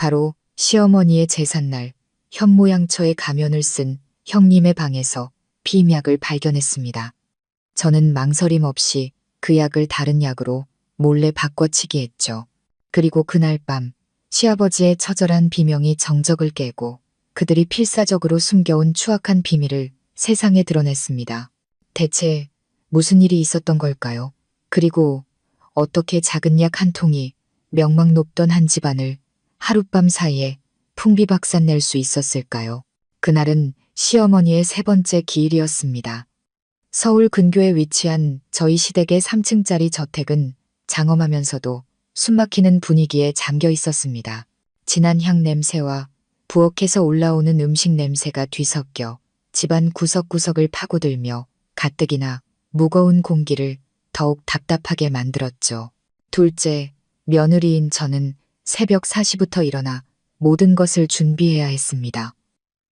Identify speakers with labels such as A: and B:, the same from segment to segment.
A: 바로 시어머니의 제삿날 현모양처의 가면을 쓴 형님의 방에서 비임약을 발견했습니다. 저는 망설임 없이 그 약을 다른 약으로 몰래 바꿔치기 했죠. 그리고 그날 밤 시아버지의 처절한 비명이 정적을 깨고 그들이 필사적으로 숨겨온 추악한 비밀을 세상에 드러냈습니다. 대체 무슨 일이 있었던 걸까요? 그리고 어떻게 작은 약 한 통이 명망 높던 한 집안을 하룻밤 사이에 풍비박산낼 수 있었을까요? 그날은 시어머니의 세 번째 기일이었습니다. 서울 근교에 위치한 저희 시댁의 3층짜리 저택은 장엄하면서도 숨막히는 분위기에 잠겨 있었습니다. 진한 향 냄새와 부엌에서 올라오는 음식 냄새가 뒤섞여 집안 구석구석을 파고들며 가뜩이나 무거운 공기를 더욱 답답하게 만들었죠. 둘째, 며느리인 저는 새벽 4시부터 일어나 모든 것을 준비해야 했습니다.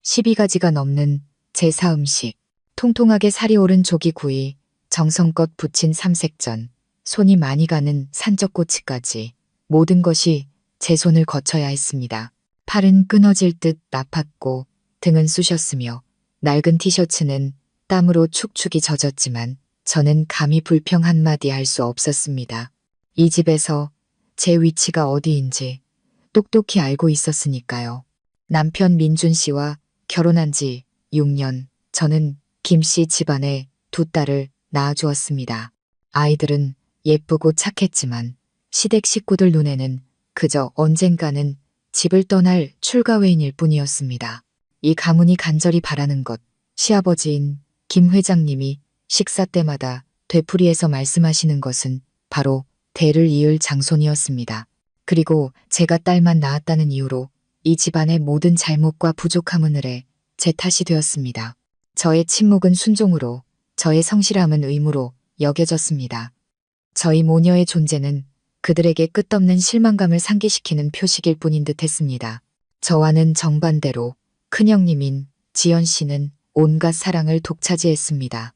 A: 12가지가 넘는 제사 음식, 통통하게 살이 오른 조기구이, 정성껏 부친 삼색전, 손이 많이 가는 산적꼬치까지 모든 것이 제 손을 거쳐야 했습니다. 팔은 끊어질 듯 아팠고 등은 쑤셨으며 낡은 티셔츠는 땀으로 축축이 젖었지만 저는 감히 불평 한마디 할 수 없었습니다. 이 집에서 제 위치가 어디인지 똑똑히 알고 있었으니까요. 남편 민준 씨와 결혼한 지 6년, 저는 김 씨 집안에 두 딸을 낳아주었습니다. 아이들은 예쁘고 착했지만 시댁 식구들 눈에는 그저 언젠가는 집을 떠날 출가회인일 뿐이었습니다. 이 가문이 간절히 바라는 것, 시아버지인 김 회장님이 식사 때마다 되풀이해서 말씀하시는 것은 바로 대를 이을 장손이었습니다. 그리고 제가 딸만 낳았다는 이유로 이 집안의 모든 잘못과 부족함은 을에 제 탓이 되었습니다. 저의 침묵은 순종으로, 저의 성실함은 의무로 여겨졌습니다. 저희 모녀의 존재는 그들에게 끝없는 실망감을 상기시키는 표식일 뿐인 듯 했습니다. 저와는 정반대로 큰형님인 지연 씨는 온갖 사랑을 독차지했습니다.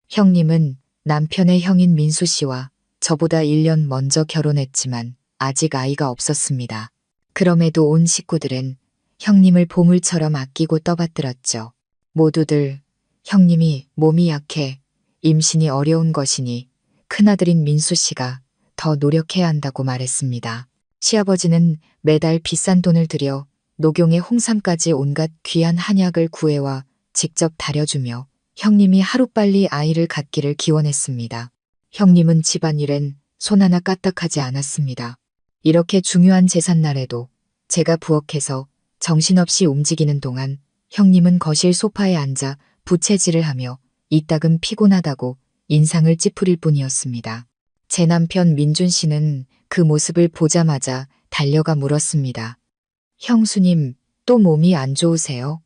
A: 형님은 남편의 형인 민수 씨와 저보다 1년 먼저 결혼했지만 아직 아이가 없었습니다. 그럼에도 온 식구들은 형님을 보물처럼 아끼고 떠받들었죠. 모두들 형님이 몸이 약해 임신이 어려운 것이니 큰아들인 민수 씨가 더 노력해야 한다고 말했습니다. 시아버지는 매달 비싼 돈을 들여 녹용의 홍삼까지 온갖 귀한 한약을 구해와 직접 다려주며 형님이 하루빨리 아이를 갖기를 기원했습니다. 형님은 집안일엔 손 하나 까딱하지 않았습니다. 이렇게 중요한 제삿날에도 제가 부엌에서 정신없이 움직이는 동안 형님은 거실 소파에 앉아 부채질을 하며 이따금 피곤하다고 인상을 찌푸릴 뿐이었습니다. 제 남편 민준 씨는 그 모습을 보자마자 달려가 물었습니다. 형수님, 또 몸이 안 좋으세요?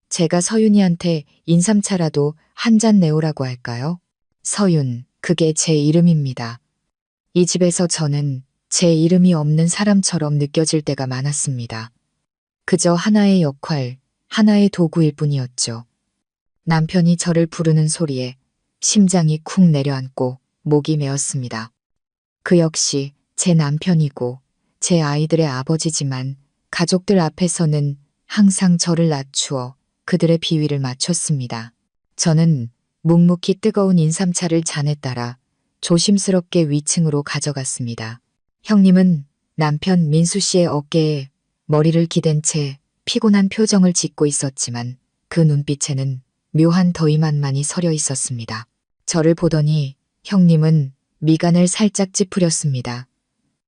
A: 제가 서윤이한테 인삼차라도 한 잔 내오라고 할까요? 서윤, 그게 제 이름입니다. 이 집에서 저는 제 이름이 없는 사람처럼 느껴질 때가 많았습니다. 그저 하나의 역할, 하나의 도구일 뿐이었죠. 남편이 저를 부르는 소리에 심장이 쿵 내려앉고 목이 메었습니다. 그 역시 제 남편이고 제 아이들의 아버지지만 가족들 앞에서는 항상 저를 낮추어 그들의 비위를 맞췄습니다. 저는 묵묵히 뜨거운 인삼차를 잔에 따라 조심스럽게 위층으로 가져갔습니다. 형님은 남편 민수 씨의 어깨에 머리를 기댄 채 피곤한 표정을 짓고 있었지만 그 눈빛에는 묘한 더위만만이 서려 있었습니다. 저를 보더니 형님은 미간을 살짝 찌푸렸습니다.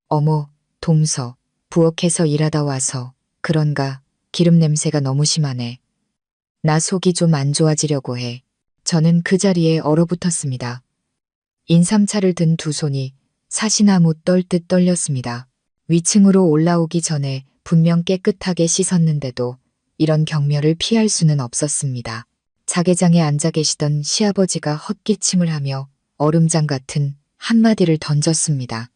A: 어머, 동서, 부엌에서 일하다 와서 그런가 기름 냄새가 너무 심하네. 나 속이 좀 안 좋아지려고 해. 저는 그 자리에 얼어붙었습니다. 인삼차를 든 두 손이 사시나무 떨듯 떨렸습니다. 위층으로 올라오기 전에 분명 깨끗하게 씻었는데도 이런 경멸을 피할 수는 없었습니다. 자개장에 앉아 계시던 시아버지가 헛기침을 하며 얼음장 같은 한마디를 던졌습니다.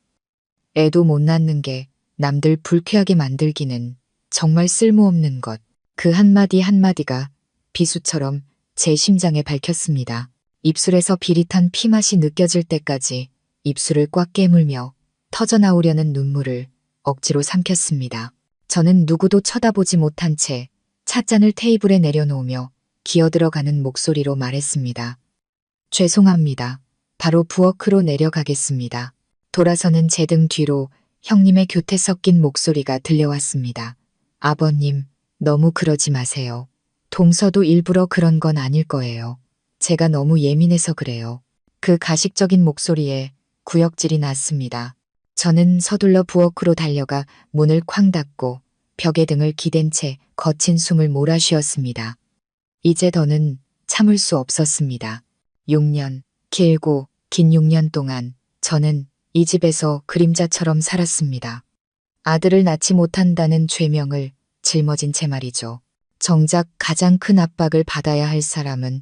A: 애도 못 낳는 게 남들 불쾌하게 만들기는 정말 쓸모없는 것. 그 한마디 한마디가 비수처럼 제 심장에 밝혔습니다. 입술에서 비릿한 피맛이 느껴질 때까지 입술을 꽉 깨물며 터져나오려는 눈물을 억지로 삼켰습니다. 저는 누구도 쳐다보지 못한 채 찻잔을 테이블에 내려놓으며 기어들어가는 목소리로 말했습니다. 죄송합니다. 바로 부엌으로 내려가겠습니다. 돌아서는 제 등 뒤로 형님의 교태 섞인 목소리가 들려왔습니다. 아버님, 너무 그러지 마세요. 동서도 일부러 그런 건 아닐 거예요. 제가 너무 예민해서 그래요. 그 가식적인 목소리에 구역질이 났습니다. 저는 서둘러 부엌으로 달려가 문을 쾅 닫고 벽에 등을 기댄 채 거친 숨을 몰아쉬었습니다. 이제 더는 참을 수 없었습니다. 6년, 길고 긴 6년 동안 저는 이 집에서 그림자처럼 살았습니다. 아들을 낳지 못한다는 죄명을 짊어진 채 말이죠. 정작 가장 큰 압박을 받아야 할 사람은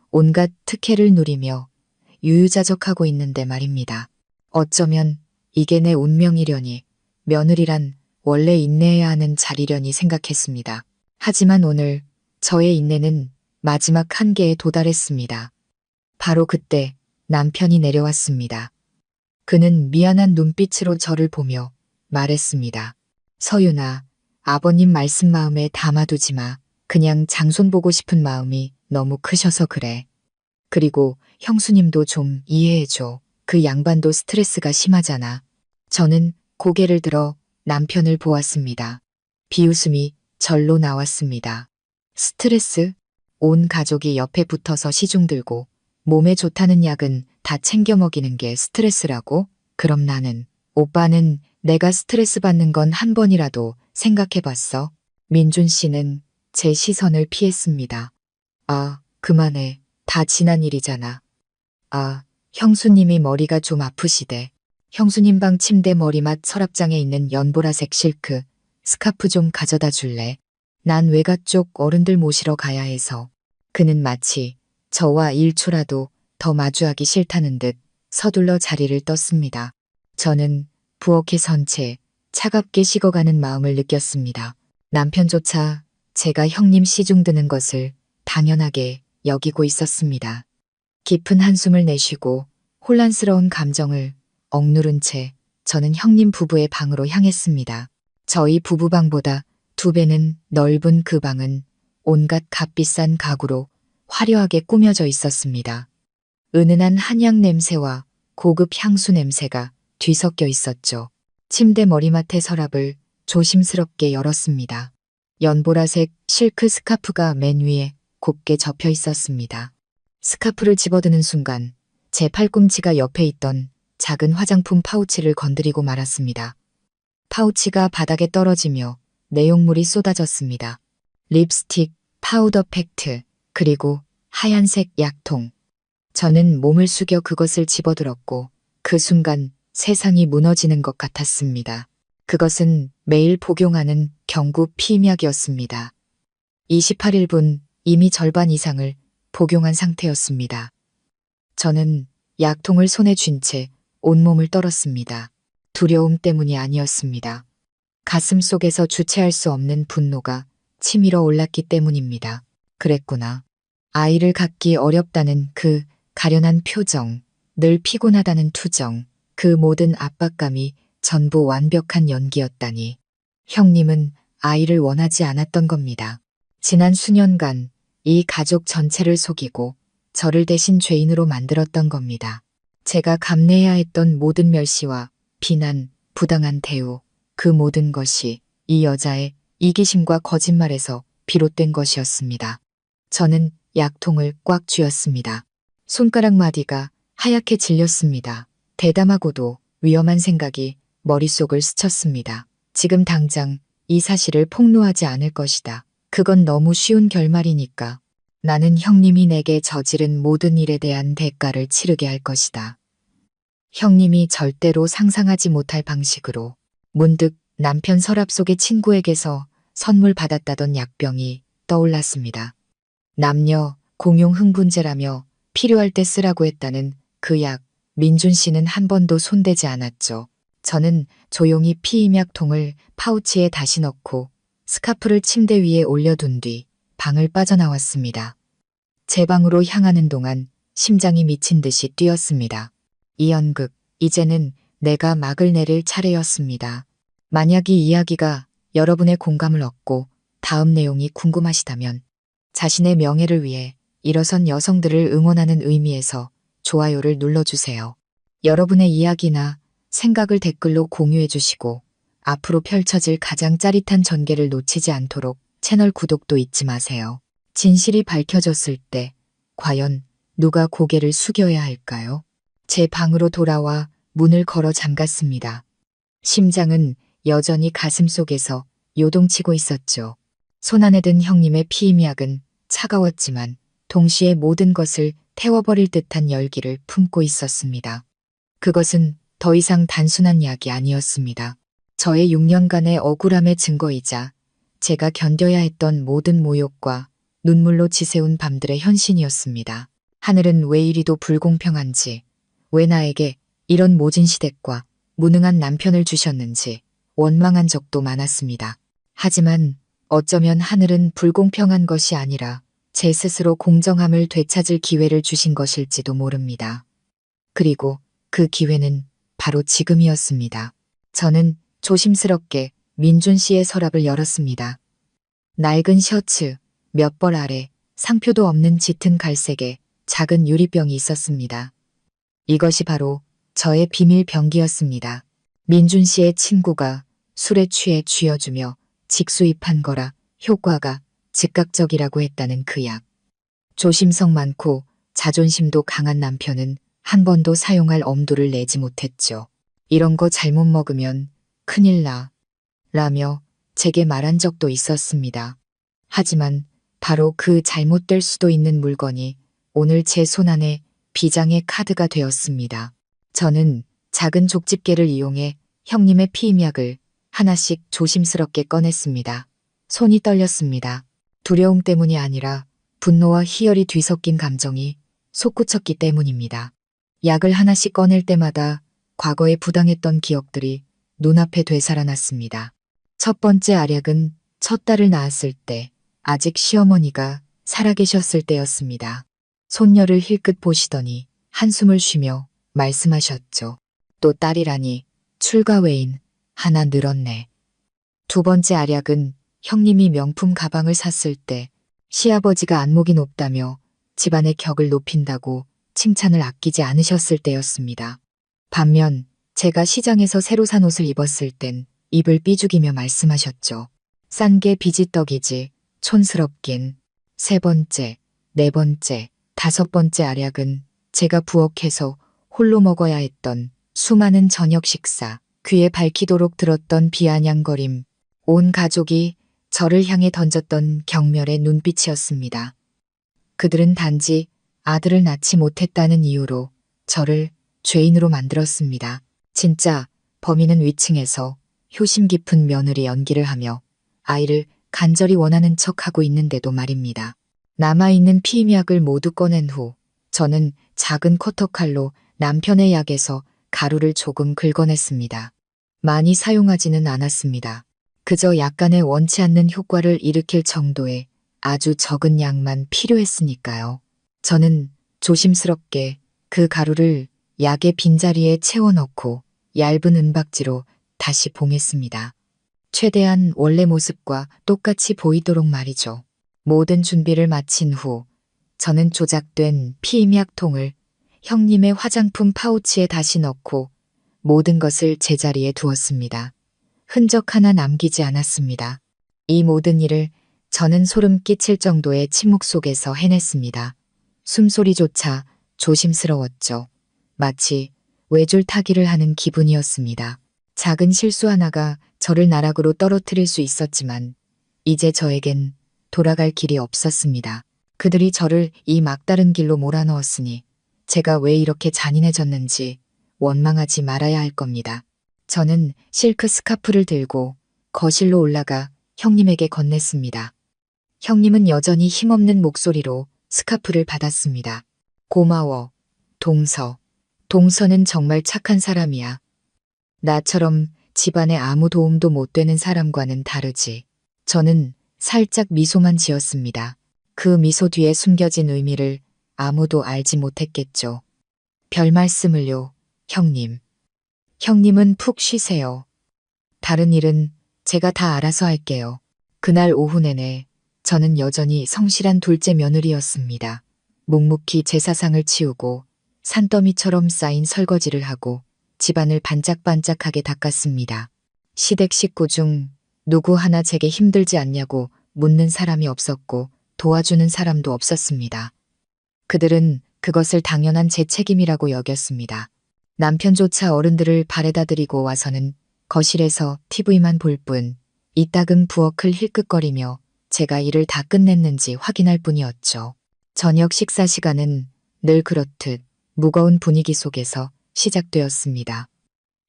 A: 온갖 특혜를 누리며 유유자적하고 있는데 말입니다. 어쩌면 이게 내 운명이려니, 며느리란 원래 인내해야 하는 자리려니 생각했습니다. 하지만 오늘 저의 인내는 마지막 한계에 도달했습니다. 바로 그때 남편이 내려왔습니다. 그는 미안한 눈빛으로 저를 보며 말했습니다. 서윤아, 아버님 말씀 마음에 담아두지 마. 그냥 장손 보고 싶은 마음이 너무 크셔서 그래. 그리고 형수님도 좀 이해해줘. 그 양반도 스트레스가 심하잖아. 저는 고개를 들어 남편을 보았습니다. 비웃음이 절로 나왔습니다. 스트레스? 온 가족이 옆에 붙어서 시중 들고 몸에 좋다는 약은 다 챙겨 먹이는 게 스트레스라고? 그럼 나는, 오빠는 내가 스트레스 받는 건 한 번이라도 생각해 봤어? 민준 씨는 제 시선을 피했습니다. 아, 그만해. 다 지난 일이잖아. 아, 형수님이 머리가 좀 아프시대. 형수님 방 침대 머리맡 서랍장에 있는 연보라색 실크 스카프 좀 가져다 줄래? 난 외가 쪽 어른들 모시러 가야 해서. 그는 마치 저와 1초라도 더 마주하기 싫다는 듯 서둘러 자리를 떴습니다. 저는 부엌에 선 채 차갑게 식어가는 마음을 느꼈습니다. 남편조차 제가 형님 시중 드는 것을 당연하게 여기고 있었습니다. 깊은 한숨을 내쉬고 혼란스러운 감정을 억누른 채 저는 형님 부부의 방으로 향했습니다. 저희 부부방보다 2배는 넓은 그 방은 온갖 값비싼 가구로 화려하게 꾸며져 있었습니다. 은은한 한약 냄새와 고급 향수 냄새가 뒤섞여 있었죠. 침대 머리맡의 서랍을 조심스럽게 열었습니다. 연보라색 실크 스카프가 맨 위에 곱게 접혀 있었습니다. 스카프를 집어드는 순간 제 팔꿈치가 옆에 있던 작은 화장품 파우치를 건드리고 말았습니다. 파우치가 바닥에 떨어지며 내용물이 쏟아졌습니다. 립스틱, 파우더 팩트, 그리고 하얀색 약통. 저는 몸을 숙여 그것을 집어들었고 그 순간 세상이 무너지는 것 같았습니다. 그것은 매일 복용하는 경구 피임약이었습니다. 28일분 이미 절반 이상을 복용한 상태였습니다. 저는 약통을 손에 쥔 채 온몸을 떨었습니다. 두려움 때문이 아니었습니다. 가슴 속에서 주체할 수 없는 분노가 치밀어 올랐기 때문입니다. 그랬구나. 아이를 갖기 어렵다는 그 가련한 표정, 늘 피곤하다는 투정, 그 모든 압박감이 전부 완벽한 연기였다니. 형님은 아이를 원하지 않았던 겁니다. 지난 수년간 이 가족 전체를 속이고 저를 대신 죄인으로 만들었던 겁니다. 제가 감내해야 했던 모든 멸시와 비난, 부당한 대우, 그 모든 것이 이 여자의 이기심과 거짓말에서 비롯된 것이었습니다. 저는 약통을 꽉 쥐었습니다. 손가락 마디가 하얗게 질렸습니다. 대담하고도 위험한 생각이 머릿속을 스쳤습니다. 지금 당장 이 사실을 폭로하지 않을 것이다. 그건 너무 쉬운 결말이니까. 나는 형님이 내게 저지른 모든 일에 대한 대가를 치르게 할 것이다. 형님이 절대로 상상하지 못할 방식으로. 문득 남편 서랍 속의 친구에게서 선물 받았다던 약병이 떠올랐습니다. 남녀 공용 흥분제라며 필요할 때 쓰라고 했다는 그 약, 민준 씨는 한 번도 손대지 않았죠. 저는 조용히 피임약통을 파우치에 다시 넣고 스카프를 침대 위에 올려둔 뒤 방을 빠져나왔습니다. 제 방으로 향하는 동안 심장이 미친 듯이 뛰었습니다. 이 연극, 이제는 내가 막을 내릴 차례였습니다. 만약 이 이야기가 여러분의 공감을 얻고 다음 내용이 궁금하시다면 자신의 명예를 위해 일어선 여성들을 응원하는 의미에서 좋아요를 눌러주세요. 여러분의 이야기나 생각을 댓글로 공유해 주시고 앞으로 펼쳐질 가장 짜릿한 전개를 놓치지 않도록 채널 구독도 잊지 마세요. 진실이 밝혀졌을 때 과연 누가 고개를 숙여야 할까요? 제 방으로 돌아와 문을 걸어 잠갔습니다. 심장은 여전히 가슴속에서 요동치고 있었죠. 손안에 든 형님의 피임약은 차가웠지만 동시에 모든 것을 태워버릴 듯한 열기를 품고 있었습니다. 그것은 더 이상 단순한 약이 아니었습니다. 저의 6년간의 억울함의 증거이자 제가 견뎌야 했던 모든 모욕과 눈물로 지새운 밤들의 현신이었습니다. 하늘은 왜 이리도 불공평한지, 왜 나에게 이런 모진 시댁과 무능한 남편을 주셨는지 원망한 적도 많았습니다. 하지만 어쩌면 하늘은 불공평한 것이 아니라 제 스스로 공정함을 되찾을 기회를 주신 것일지도 모릅니다. 그리고 그 기회는 바로 지금이었습니다. 저는 조심스럽게 민준 씨의 서랍을 열었습니다. 낡은 셔츠, 몇 벌 아래 상표도 없는 짙은 갈색의 작은 유리병이 있었습니다. 이것이 바로 저의 비밀 병기였습니다. 민준 씨의 친구가 술에 취해 쥐어주며 직수입한 거라 효과가 즉각적이라고 했다는 그 약. 조심성 많고 자존심도 강한 남편은 한 번도 사용할 엄두를 내지 못했죠. 이런 거 잘못 먹으면 큰일 나. 라며 제게 말한 적도 있었습니다. 하지만 바로 그 잘못될 수도 있는 물건이 오늘 제 손안에 비장의 카드가 되었습니다. 저는 작은 족집게를 이용해 형님의 피임약을 하나씩 조심스럽게 꺼냈습니다. 손이 떨렸습니다. 두려움 때문이 아니라 분노와 희열이 뒤섞인 감정이 솟구쳤기 때문입니다. 약을 하나씩 꺼낼 때마다 과거에 부당했던 기억들이 눈앞에 되살아났습니다. 첫 번째 알약은 첫 딸을 낳았을 때 아직 시어머니가 살아계셨을 때였습니다. 손녀를 힐끗 보시더니 한숨을 쉬며 말씀하셨죠. 또 딸이라니 출가 외인 하나 늘었네. 두 번째 알약은 형님이 명품 가방을 샀을 때 시아버지가 안목이 높다며 집안의 격을 높인다고 칭찬을 아끼지 않으셨을 때였습니다. 반면 제가 시장에서 새로 산 옷을 입었을 땐 입을 삐죽이며 말씀하셨죠. 싼 게 비지떡이지 촌스럽긴. 세 번째, 네 번째, 다섯 번째 알약은 제가 부엌에서 홀로 먹어야 했던 수많은 저녁 식사, 귀에 밝히도록 들었던 비아냥거림, 온 가족이 저를 향해 던졌던 경멸의 눈빛이었습니다. 그들은 단지 아들을 낳지 못했다는 이유로 저를 죄인으로 만들었습니다. 진짜 범인은 위층에서 효심 깊은 며느리 연기를 하며 아이를 간절히 원하는 척하고 있는데도 말입니다. 남아있는 피임약을 모두 꺼낸 후 저는 작은 커터칼로 남편의 약에서 가루를 조금 긁어냈습니다. 많이 사용하지는 않았습니다. 그저 약간의 원치 않는 효과를 일으킬 정도의 아주 적은 양만 필요했으니까요. 저는 조심스럽게 그 가루를 약의 빈자리에 채워넣고 얇은 은박지로 다시 봉했습니다. 최대한 원래 모습과 똑같이 보이도록 말이죠. 모든 준비를 마친 후 저는 조작된 피임약통을 형님의 화장품 파우치에 다시 넣고 모든 것을 제자리에 두었습니다. 흔적 하나 남기지 않았습니다. 이 모든 일을 저는 소름 끼칠 정도의 침묵 속에서 해냈습니다. 숨소리조차 조심스러웠죠. 마치 외줄 타기를 하는 기분이었습니다. 작은 실수 하나가 저를 나락으로 떨어뜨릴 수 있었지만 이제 저에겐 돌아갈 길이 없었습니다. 그들이 저를 이 막다른 길로 몰아넣었으니 제가 왜 이렇게 잔인해졌는지 원망하지 말아야 할 겁니다. 저는 실크 스카프를 들고 거실로 올라가 형님에게 건넸습니다. 형님은 여전히 힘없는 목소리로 스카프를 받았습니다. 고마워, 동서. 동서는 정말 착한 사람이야. 나처럼 집안에 아무 도움도 못 되는 사람과는 다르지. 저는 살짝 미소만 지었습니다. 그 미소 뒤에 숨겨진 의미를 아무도 알지 못했겠죠. 별 말씀을요, 형님. 형님은 푹 쉬세요. 다른 일은 제가 다 알아서 할게요. 그날 오후 내내 저는 여전히 성실한 둘째 며느리였습니다. 묵묵히 제사상을 치우고 산더미처럼 쌓인 설거지를 하고 집안을 반짝반짝하게 닦았습니다. 시댁 식구 중 누구 하나 제게 힘들지 않냐고 묻는 사람이 없었고 도와주는 사람도 없었습니다. 그들은 그것을 당연한 제 책임이라고 여겼습니다. 남편조차 어른들을 바래다 드리고 와서는 거실에서 TV만 볼 뿐 이따금 부엌을 힐끗거리며 제가 일을 다 끝냈는지 확인할 뿐이었죠. 저녁 식사 시간은 늘 그렇듯 무거운 분위기 속에서 시작되었습니다.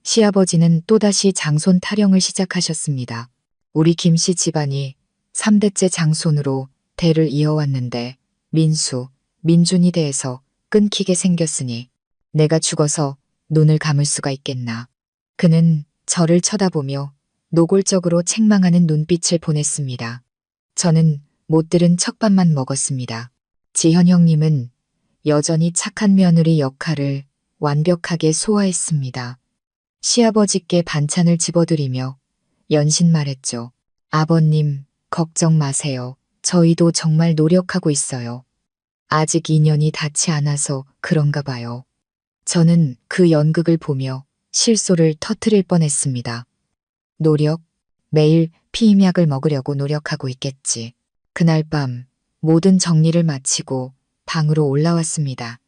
A: 시아버지는 또다시 장손 타령을 시작하셨습니다. 우리 김씨 집안이 3대째 장손으로 대를 이어왔는데 민수, 민준이 대해서 끊기게 생겼으니 내가 죽어서 눈을 감을 수가 있겠나. 그는 저를 쳐다보며 노골적으로 책망하는 눈빛을 보냈습니다. 저는 못 들은 척밥만 먹었습니다. 지현 형님은 여전히 착한 며느리 역할을 완벽하게 소화했습니다. 시아버지께 반찬을 집어드리며 연신 말했죠. 아버님, 걱정 마세요. 저희도 정말 노력하고 있어요. 아직 인연이 닿지 않아서 그런가 봐요. 저는 그 연극을 보며 실소를 터뜨릴 뻔했습니다. 노력? 매일 피임약을 먹으려고 노력하고 있겠지. 그날 밤 모든 정리를 마치고 방으로 올라왔습니다.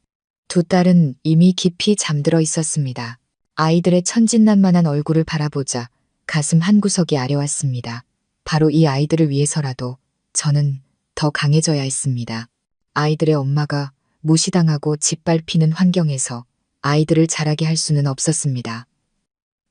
A: 두 딸은 이미 깊이 잠들어 있었습니다. 아이들의 천진난만한 얼굴을 바라보자 가슴 한구석이 아려왔습니다. 바로 이 아이들을 위해서라도 저는 더 강해져야 했습니다. 아이들의 엄마가 무시당하고 짓밟히는 환경에서 아이들을 자라게 할 수는 없었습니다.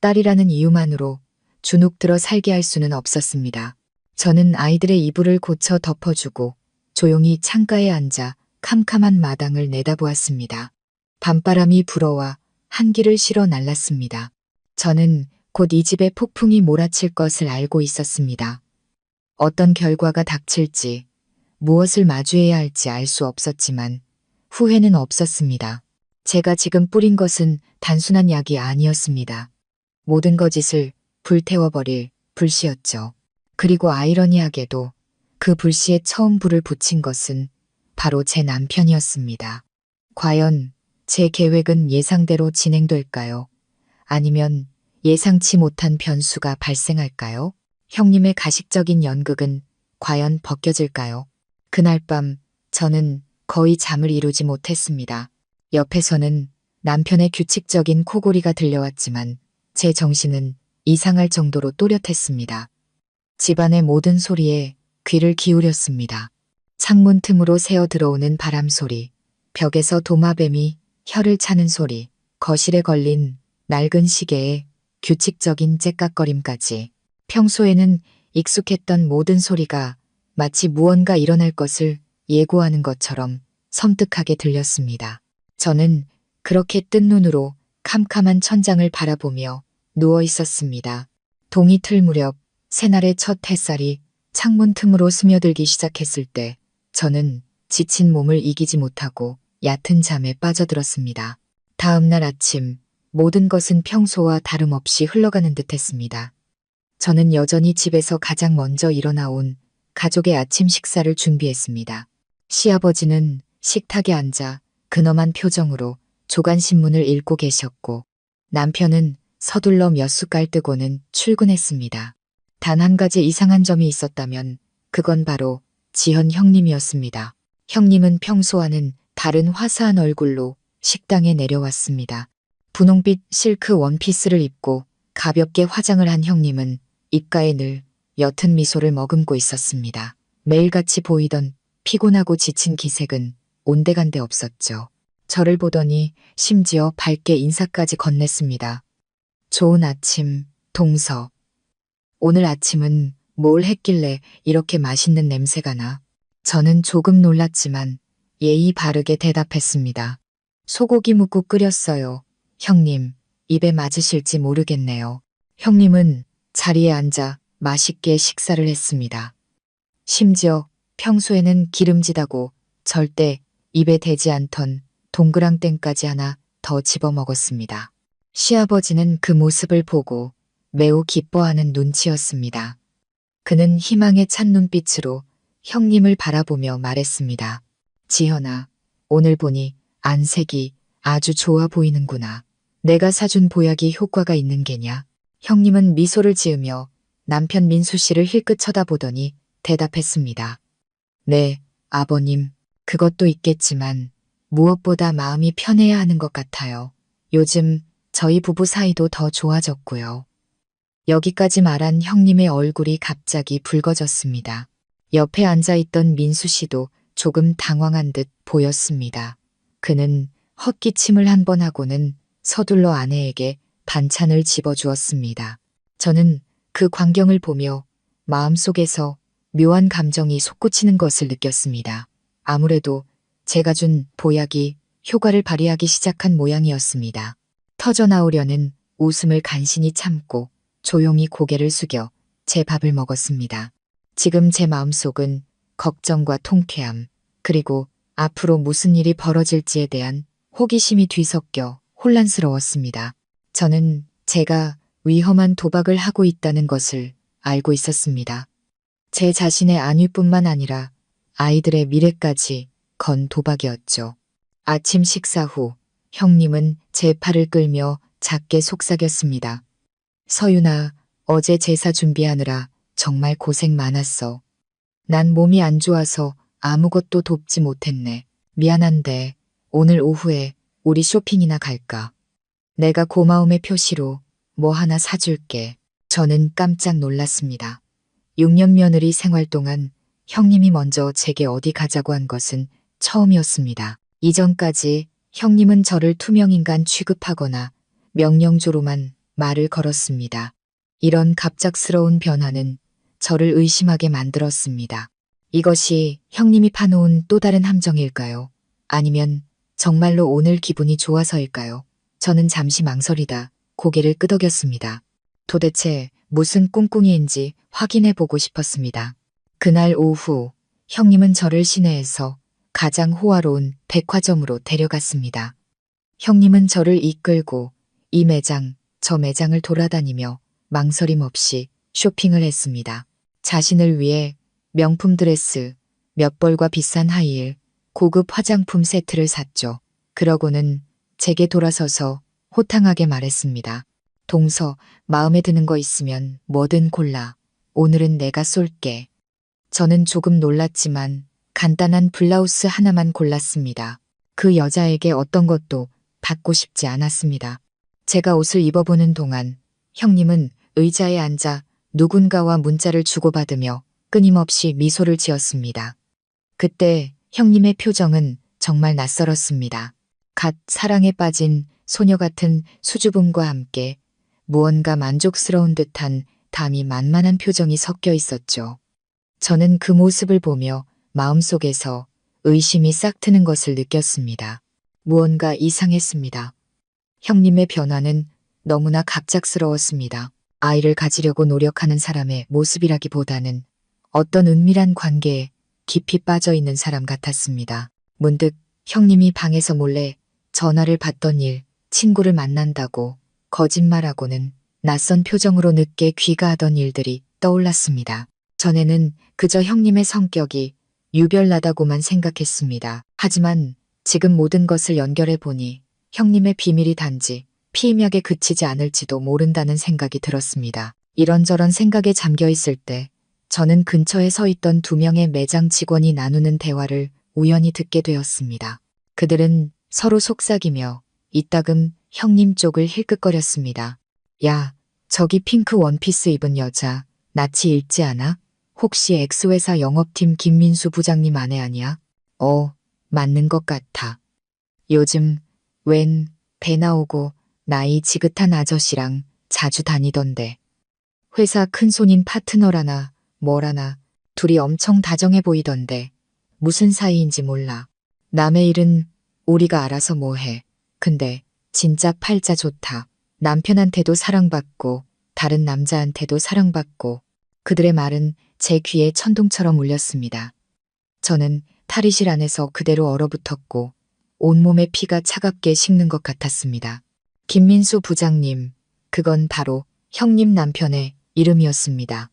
A: 딸이라는 이유만으로 주눅 들어 살게 할 수는 없었습니다. 저는 아이들의 이불을 고쳐 덮어주고 조용히 창가에 앉아 캄캄한 마당을 내다보았습니다. 밤바람이 불어와 한기를 실어 날랐습니다. 저는 곧 이 집에 폭풍이 몰아칠 것을 알고 있었습니다. 어떤 결과가 닥칠지, 무엇을 마주해야 할지 알 수 없었지만 후회는 없었습니다. 제가 지금 뿌린 것은 단순한 약이 아니었습니다. 모든 거짓을 불태워버릴 불씨였죠. 그리고 아이러니하게도 그 불씨에 처음 불을 붙인 것은 바로 제 남편이었습니다. 과연 제 계획은 예상대로 진행될까요? 아니면 예상치 못한 변수가 발생할까요? 형님의 가식적인 연극은 과연 벗겨질까요? 그날 밤 저는 거의 잠을 이루지 못했습니다. 옆에서는 남편의 규칙적인 코골이가 들려왔지만 제 정신은 이상할 정도로 또렷했습니다. 집안의 모든 소리에 귀를 기울였습니다. 창문 틈으로 새어 들어오는 바람 소리, 벽에서 도마뱀이 혀를 차는 소리, 거실에 걸린 낡은 시계의 규칙적인 째깍거림까지 평소에는 익숙했던 모든 소리가 마치 무언가 일어날 것을 예고하는 것처럼 섬뜩하게 들렸습니다. 저는 그렇게 뜬 눈으로 캄캄한 천장을 바라보며 누워 있었습니다. 동이 틀 무렵 새날의 첫 햇살이 창문 틈으로 스며들기 시작했을 때 저는 지친 몸을 이기지 못하고 얕은 잠에 빠져들었습니다. 다음 날 아침 모든 것은 평소와 다름없이 흘러가는 듯했습니다. 저는 여전히 집에서 가장 먼저 일어나온 가족의 아침 식사를 준비했습니다. 시아버지는 식탁에 앉아 근엄한 표정으로 조간신문을 읽고 계셨고 남편은 서둘러 몇 숟갈 뜨고는 출근했습니다. 단 한 가지 이상한 점이 있었다면 그건 바로 지현 형님이었습니다. 형님은 평소와는 다른 화사한 얼굴로 식당에 내려왔습니다. 분홍빛 실크 원피스를 입고 가볍게 화장을 한 형님은 입가에 늘 옅은 미소를 머금고 있었습니다. 매일같이 보이던 피곤하고 지친 기색은 온데간데 없었죠. 저를 보더니 심지어 밝게 인사까지 건넸습니다. 좋은 아침, 동서. 오늘 아침은 뭘 했길래 이렇게 맛있는 냄새가 나? 저는 조금 놀랐지만 예의 바르게 대답했습니다. 소고기 묵국 끓였어요. 형님, 입에 맞으실지 모르겠네요. 형님은 자리에 앉아 맛있게 식사를 했습니다. 심지어 평소에는 기름지다고 절대 입에 대지 않던 동그랑땡까지 하나 더 집어먹었습니다. 시아버지는 그 모습을 보고 매우 기뻐하는 눈치였습니다. 그는 희망에 찬 눈빛으로 형님을 바라보며 말했습니다. 지현아, 오늘 보니 안색이 아주 좋아 보이는구나. 내가 사준 보약이 효과가 있는 게냐? 형님은 미소를 지으며 남편 민수 씨를 힐끗 쳐다보더니 대답했습니다. 네, 아버님, 그것도 있겠지만 무엇보다 마음이 편해야 하는 것 같아요. 요즘 저희 부부 사이도 더 좋아졌고요. 여기까지 말한 형님의 얼굴이 갑자기 붉어졌습니다. 옆에 앉아있던 민수 씨도 조금 당황한 듯 보였습니다. 그는 헛기침을 한 번 하고는 서둘러 아내에게 반찬을 집어주었습니다. 저는 그 광경을 보며 마음속에서 묘한 감정이 솟구치는 것을 느꼈습니다. 아무래도 제가 준 보약이 효과를 발휘하기 시작한 모양이었습니다. 터져나오려는 웃음을 간신히 참고 조용히 고개를 숙여 제 밥을 먹었습니다. 지금 제 마음속은 걱정과 통쾌함, 그리고 앞으로 무슨 일이 벌어질지에 대한 호기심이 뒤섞여 혼란스러웠습니다. 저는 제가 위험한 도박을 하고 있다는 것을 알고 있었습니다. 제 자신의 안위뿐만 아니라 아이들의 미래까지 건 도박이었죠. 아침 식사 후 형님은 제 팔을 끌며 작게 속삭였습니다. 서윤아, 어제 제사 준비하느라 정말 고생 많았어. 난 몸이 안 좋아서 아무것도 돕지 못했네. 미안한데 오늘 오후에 우리 쇼핑이나 갈까? 내가 고마움의 표시로 뭐 하나 사줄게. 저는 깜짝 놀랐습니다. 6년 며느리 생활 동안 형님이 먼저 제게 어디 가자고 한 것은 처음이었습니다. 이전까지 형님은 저를 투명인간 취급하거나 명령조로만 말을 걸었습니다. 이런 갑작스러운 변화는 저를 의심하게 만들었습니다. 이것이 형님이 파놓은 또 다른 함정일까요? 아니면 정말로 오늘 기분이 좋아서일까요? 저는 잠시 망설이다 고개를 끄덕였습니다. 도대체 무슨 꿍꿍이인지 확인해 보고 싶었습니다. 그날 오후 형님은 저를 시내에서 가장 호화로운 백화점으로 데려갔습니다. 형님은 저를 이끌고 이 매장, 저 매장을 돌아다니며 망설임 없이 쇼핑을 했습니다. 자신을 위해 명품 드레스, 몇 벌과 비싼 하이힐, 고급 화장품 세트를 샀죠. 그러고는 제게 돌아서서 호탕하게 말했습니다. 동서, 마음에 드는 거 있으면 뭐든 골라. 오늘은 내가 쏠게. 저는 조금 놀랐지만 간단한 블라우스 하나만 골랐습니다. 그 여자에게 어떤 것도 받고 싶지 않았습니다. 제가 옷을 입어보는 동안 형님은 의자에 앉아 누군가와 문자를 주고받으며 끊임없이 미소를 지었습니다. 그때 형님의 표정은 정말 낯설었습니다. 갓 사랑에 빠진 소녀 같은 수줍음과 함께 무언가 만족스러운 듯한 담이 만만한 표정이 섞여 있었죠. 저는 그 모습을 보며 마음속에서 의심이 싹 트는 것을 느꼈습니다. 무언가 이상했습니다. 형님의 변화는 너무나 갑작스러웠습니다. 아이를 가지려고 노력하는 사람의 모습이라기보다는 어떤 은밀한 관계에 깊이 빠져 있는 사람 같았습니다. 문득 형님이 방에서 몰래 전화를 받던 일, 친구를 만난다고 거짓말하고는 낯선 표정으로 늦게 귀가하던 일들이 떠올랐습니다. 전에는 그저 형님의 성격이 유별나다고만 생각했습니다. 하지만 지금 모든 것을 연결해 보니 형님의 비밀이 단지 피임약에 그치지 않을지도 모른다는 생각이 들었습니다. 이런저런 생각에 잠겨 있을 때 저는 근처에 서 있던 2명의 매장 직원이 나누는 대화를 우연히 듣게 되었습니다. 그들은 서로 속삭이며 이따금 형님 쪽을 힐끗거렸습니다. 야, 저기 핑크 원피스 입은 여자 낯이 익지 않아? 혹시 X회사 영업팀 김민수 부장님 아내 아니야? 맞는 것 같아. 요즘 웬 배 나오고 나이 지긋한 아저씨랑 자주 다니던데. 회사 큰손인 파트너라나 뭐라나 둘이 엄청 다정해 보이던데 무슨 사이인지 몰라. 남의 일은 우리가 알아서 뭐해. 근데 진짜 팔자 좋다. 남편한테도 사랑받고 다른 남자한테도 사랑받고. 그들의 말은 제 귀에 천둥처럼 울렸습니다. 저는 탈의실 안에서 그대로 얼어붙었고 온몸의 피가 차갑게 식는 것 같았습니다. 김민수 부장님, 그건 바로 형님 남편의 이름이었습니다.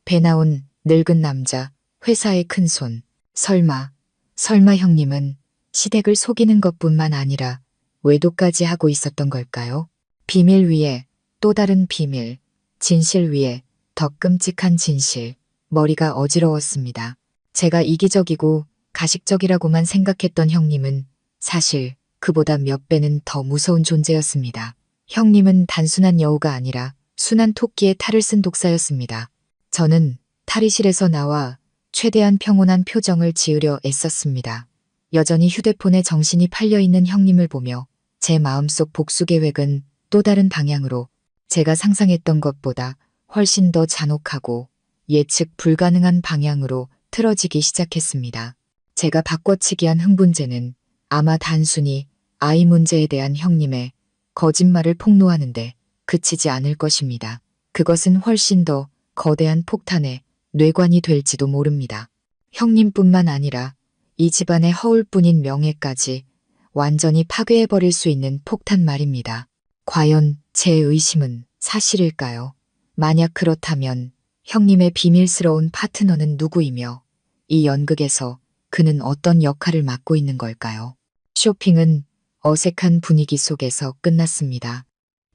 A: 배 나온 늙은 남자, 회사의 큰손. 설마 형님은 시댁을 속이는 것뿐만 아니라 외도까지 하고 있었던 걸까요? 비밀 위에 또 다른 비밀, 진실 위에 더 끔찍한 진실. 머리가 어지러웠습니다. 제가 이기적이고 가식적이라고만 생각했던 형님은 사실 그보다 몇 배는 더 무서운 존재였습니다. 형님은 단순한 여우가 아니라 순한 토끼의 탈을 쓴 독사였습니다. 저는 탈의실에서 나와 최대한 평온한 표정을 지으려 애썼습니다. 여전히 휴대폰에 정신이 팔려있는 형님을 보며 제 마음속 복수 계획은 또 다른 방향으로 제가 상상했던 것보다 훨씬 더 잔혹하고 예측 불가능한 방향으로 틀어지기 시작했습니다. 제가 바꿔치기한 흥분제는 아마 단순히 아이 문제에 대한 형님의 거짓말을 폭로하는데 그치지 않을 것입니다. 그것은 훨씬 더 거대한 폭탄의 뇌관이 될지도 모릅니다. 형님뿐만 아니라 이 집안의 허울뿐인 명예까지 완전히 파괴해버릴 수 있는 폭탄 말입니다. 과연 제 의심은 사실일까요? 만약 그렇다면 형님의 비밀스러운 파트너는 누구이며 이 연극에서 그는 어떤 역할을 맡고 있는 걸까요? 쇼핑은 어색한 분위기 속에서 끝났습니다.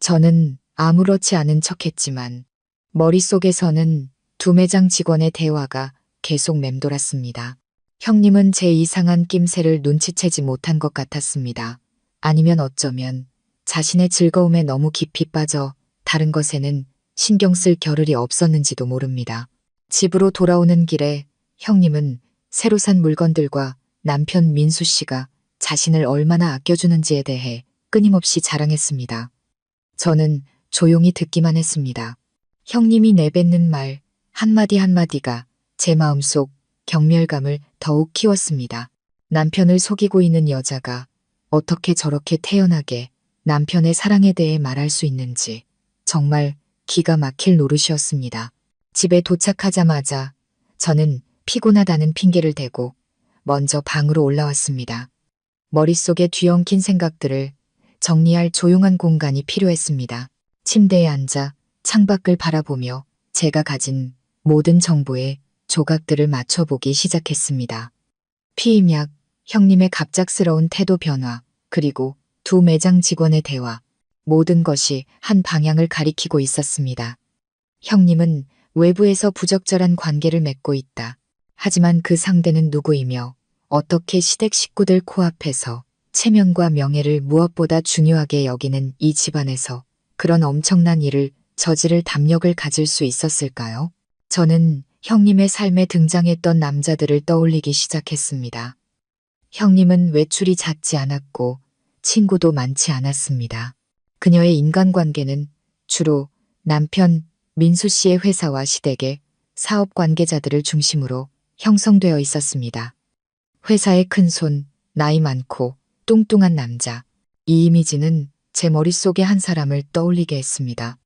A: 저는 아무렇지 않은 척했지만 머릿속에서는 두 매장 직원의 대화가 계속 맴돌았습니다. 형님은 제 이상한 낌새를 눈치채지 못한 것 같았습니다. 아니면 어쩌면 자신의 즐거움에 너무 깊이 빠져 다른 것에는 신경 쓸 겨를이 없었는지도 모릅니다. 집으로 돌아오는 길에 형님은 새로 산 물건들과 남편 민수 씨가 자신을 얼마나 아껴주는지에 대해 끊임없이 자랑했습니다. 저는 조용히 듣기만 했습니다. 형님이 내뱉는 말 한마디 한마디가 제 마음속 경멸감을 더욱 키웠습니다. 남편을 속이고 있는 여자가 어떻게 저렇게 태연하게 남편의 사랑에 대해 말할 수 있는지 정말 기가 막힐 노릇이었습니다. 집에 도착하자마자 저는 피곤하다는 핑계를 대고 먼저 방으로 올라왔습니다. 머릿속에 뒤엉킨 생각들을 정리할 조용한 공간이 필요했습니다. 침대에 앉아 창밖을 바라보며 제가 가진 모든 정보에 조각들을 맞춰보기 시작했습니다. 피임약, 형님의 갑작스러운 태도 변화, 그리고 두 매장 직원의 대화. 모든 것이 한 방향을 가리키고 있었습니다. 형님은 외부에서 부적절한 관계를 맺고 있다. 하지만 그 상대는 누구이며 어떻게 시댁 식구들 코앞에서 체면과 명예를 무엇보다 중요하게 여기는 이 집안에서 그런 엄청난 일을 저지를 담력을 가질 수 있었을까요? 저는 형님의 삶에 등장했던 남자들을 떠올리기 시작했습니다. 형님은 외출이 잦지 않았고 친구도 많지 않았습니다. 그녀의 인간관계는 주로 남편 민수 씨의 회사와 시댁의 사업 관계자들을 중심으로 형성되어 있었습니다. 회사의 큰손, 나이 많고 뚱뚱한 남자. 이 이미지는 제 머릿속에 한 사람을 떠올리게 했습니다.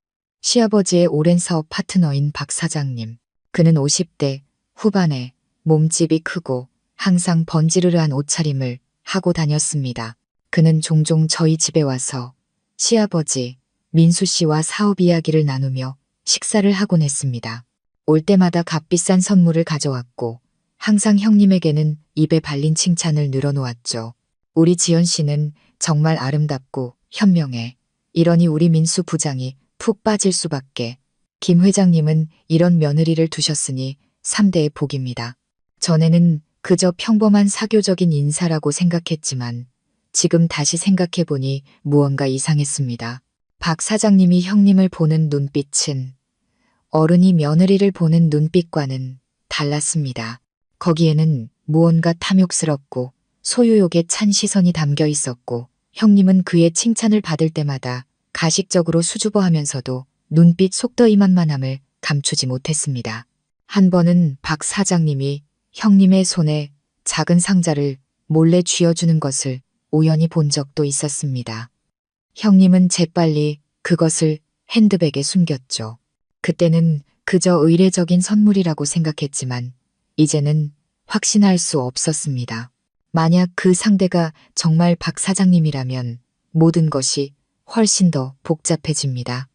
A: 시아버지의 오랜 사업 파트너인 박 사장님. 그는 50대 후반에 몸집이 크고 항상 번지르르한 옷차림을 하고 다녔습니다. 그는 종종 저희 집에 와서 시아버지 민수 씨와 사업 이야기를 나누며 식사를 하곤 했습니다. 올 때마다 값비싼 선물을 가져왔고 항상 형님에게는 입에 발린 칭찬을 늘어놓았죠. 우리 지연 씨는 정말 아름답고 현명해. 이러니 우리 민수 부장이 푹 빠질 수밖에. 김 회장님은 이런 며느리를 두셨으니 3대의 복입니다. 전에는 그저 평범한 사교적인 인사라고 생각했지만 지금 다시 생각해보니 무언가 이상했습니다. 박 사장님이 형님을 보는 눈빛은 어른이 며느리를 보는 눈빛과는 달랐습니다. 거기에는 무언가 탐욕스럽고 소유욕에 찬 시선이 담겨 있었고 형님은 그의 칭찬을 받을 때마다 가식적으로 수줍어하면서도 눈빛 속더이만만함을 감추지 못했습니다. 한 번은 박 사장님이 형님의 손에 작은 상자를 몰래 쥐어주는 것을 우연히 본 적도 있었습니다. 형님은 재빨리 그것을 핸드백에 숨겼죠. 그때는 그저 의례적인 선물이라고 생각했지만 이제는 확신할 수 없었습니다. 만약 그 상대가 정말 박 사장님이라면 모든 것이 훨씬 더 복잡해집니다.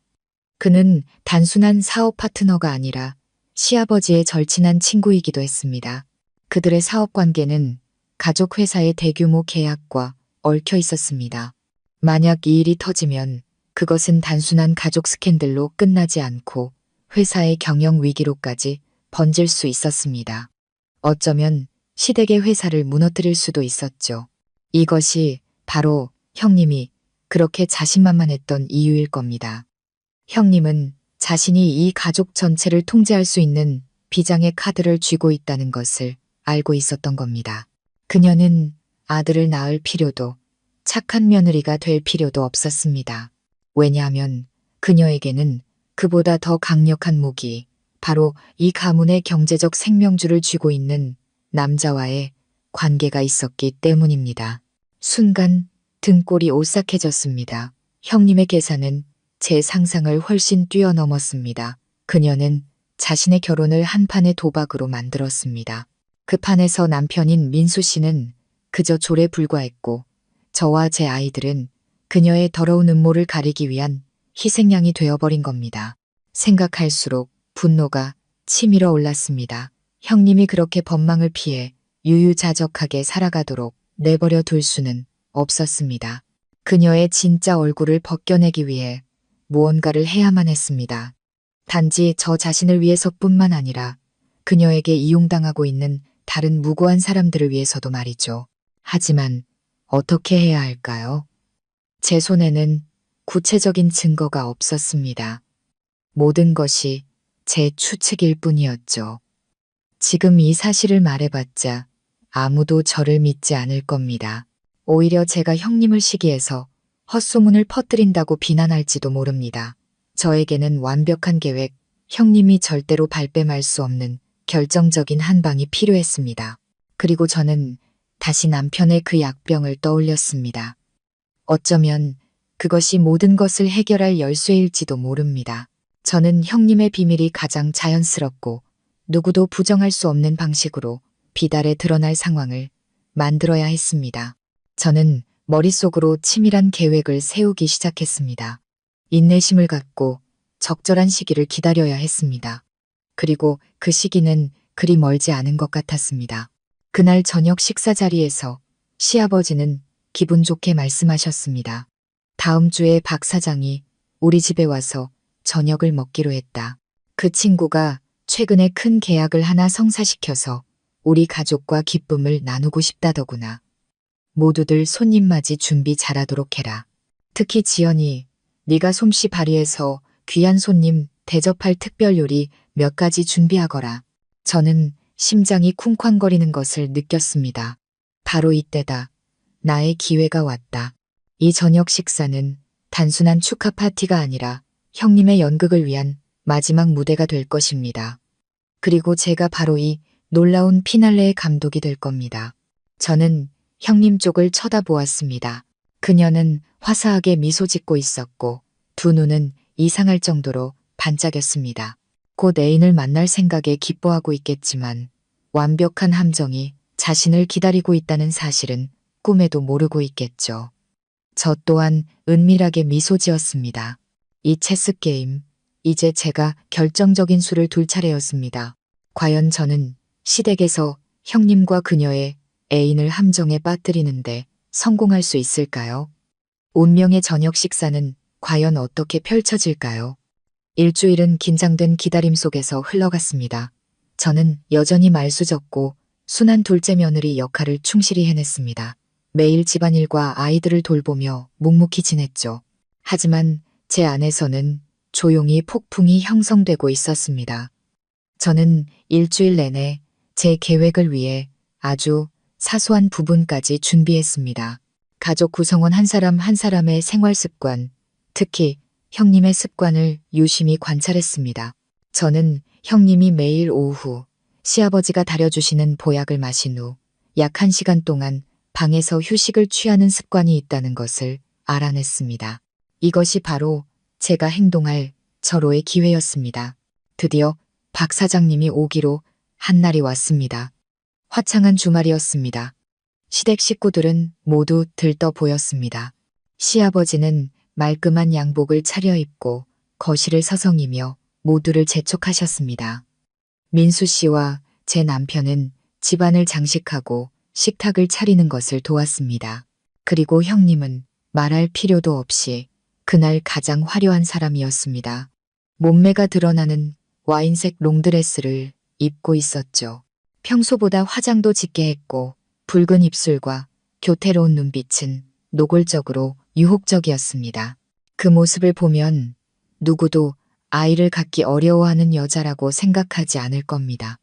A: 그는 단순한 사업 파트너가 아니라 시아버지의 절친한 친구이기도 했습니다. 그들의 사업 관계는 가족 회사의 대규모 계약과 얽혀 있었습니다. 만약 이 일이 터지면 그것은 단순한 가족 스캔들로 끝나지 않고 회사의 경영 위기로까지 번질 수 있었습니다. 어쩌면 시댁의 회사를 무너뜨릴 수도 있었죠. 이것이 바로 형님이 그렇게 자신만만했던 이유일 겁니다. 형님은 자신이 이 가족 전체를 통제할 수 있는 비장의 카드를 쥐고 있다는 것을 알고 있었던 겁니다. 그녀는 아들을 낳을 필요도 착한 며느리가 될 필요도 없었습니다. 왜냐하면 그녀에게는 그보다 더 강력한 무기, 바로 이 가문의 경제적 생명줄을 쥐고 있는 남자와의 관계가 있었기 때문입니다. 순간 등골이 오싹해졌습니다. 형님의 계산은 제 상상을 훨씬 뛰어넘었습니다. 그녀는 자신의 결혼을 한 판의 도박으로 만들었습니다. 그 판에서 남편인 민수 씨는 그저 졸에 불과했고 저와 제 아이들은 그녀의 더러운 음모를 가리기 위한 희생양이 되어버린 겁니다. 생각할수록 분노가 치밀어 올랐습니다. 형님이 그렇게 법망을 피해 유유자적하게 살아가도록 내버려 둘 수는 없었습니다. 그녀의 진짜 얼굴을 벗겨내기 위해 무언가를 해야만 했습니다. 단지 저 자신을 위해서뿐만 아니라 그녀에게 이용당하고 있는 다른 무고한 사람들을 위해서도 말이죠. 하지만 어떻게 해야 할까요? 제 손에는 구체적인 증거가 없었습니다. 모든 것이 제 추측일 뿐이었죠. 지금 이 사실을 말해봤자 아무도 저를 믿지 않을 겁니다. 오히려 제가 형님을 시기해서 헛소문을 퍼뜨린다고 비난할지도 모릅니다. 저에게는 완벽한 계획, 형님이 절대로 발뺌할 수 없는 결정적인 한 방이 필요했습니다. 그리고 저는 다시 남편의 그 약병을 떠올렸습니다. 어쩌면 그것이 모든 것을 해결할 열쇠일지도 모릅니다. 저는 형님의 비밀이 가장 자연스럽고 누구도 부정할 수 없는 방식으로 비달에 드러날 상황을 만들어야 했습니다. 저는 머릿속으로 치밀한 계획을 세우기 시작했습니다. 인내심을 갖고 적절한 시기를 기다려야 했습니다. 그리고 그 시기는 그리 멀지 않은 것 같았습니다. 그날 저녁 식사 자리에서 시아버지는 기분 좋게 말씀하셨습니다. 다음 주에 박 사장이 우리 집에 와서 저녁을 먹기로 했다. 그 친구가 최근에 큰 계약을 하나 성사시켜서 우리 가족과 기쁨을 나누고 싶다더구나. 모두들 손님 맞이 준비 잘하도록 해라. 특히 지연이 네가 솜씨 발휘해서 귀한 손님 대접할 특별 요리 몇 가지 준비하거라. 저는 심장이 쿵쾅거리는 것을 느꼈습니다. 바로 이때다. 나의 기회가 왔다. 이 저녁 식사는 단순한 축하 파티가 아니라 형님의 연극을 위한 마지막 무대가 될 것입니다. 그리고 제가 바로 이 놀라운 피날레의 감독이 될 겁니다. 저는 형님 쪽을 쳐다보았습니다. 그녀는 화사하게 미소 짓고 있었고 두 눈은 이상할 정도로 반짝였습니다. 곧 애인을 만날 생각에 기뻐하고 있겠지만 완벽한 함정이 자신을 기다리고 있다는 사실은 꿈에도 모르고 있겠죠. 저 또한 은밀하게 미소 지었습니다. 이 체스 게임, 이제 제가 결정적인 수를 둘 차례였습니다. 과연 저는 시댁에서 형님과 그녀의 애인을 함정에 빠뜨리는데 성공할 수 있을까요? 운명의 저녁 식사는 과연 어떻게 펼쳐질까요? 일주일은 긴장된 기다림 속에서 흘러갔습니다. 저는 여전히 말수적고 순한 둘째 며느리 역할을 충실히 해냈습니다. 매일 집안일과 아이들을 돌보며 묵묵히 지냈죠. 하지만 제 안에서는 조용히 폭풍이 형성되고 있었습니다. 저는 일주일 내내 제 계획을 위해 아주 사소한 부분까지 준비했습니다. 가족 구성원 한 사람 한 사람의 생활 습관, 특히 형님의 습관을 유심히 관찰했습니다. 저는 형님이 매일 오후 시아버지가 다려주시는 보약을 마신 후 약 1시간 동안 방에서 휴식을 취하는 습관이 있다는 것을 알아냈습니다. 이것이 바로 제가 행동할 절호의 기회였습니다. 드디어 박 사장님이 오기로 한 날이 왔습니다. 화창한 주말이었습니다. 시댁 식구들은 모두 들떠 보였습니다. 시아버지는 말끔한 양복을 차려입고 거실을 서성이며 모두를 재촉하셨습니다. 민수 씨와 제 남편은 집안을 장식하고 식탁을 차리는 것을 도왔습니다. 그리고 형님은 말할 필요도 없이 그날 가장 화려한 사람이었습니다. 몸매가 드러나는 와인색 롱드레스를 입고 있었죠. 평소보다 화장도 짙게 했고 붉은 입술과 교태로운 눈빛은 노골적으로 유혹적이었습니다. 그 모습을 보면 누구도 아이를 갖기 어려워하는 여자라고 생각하지 않을 겁니다.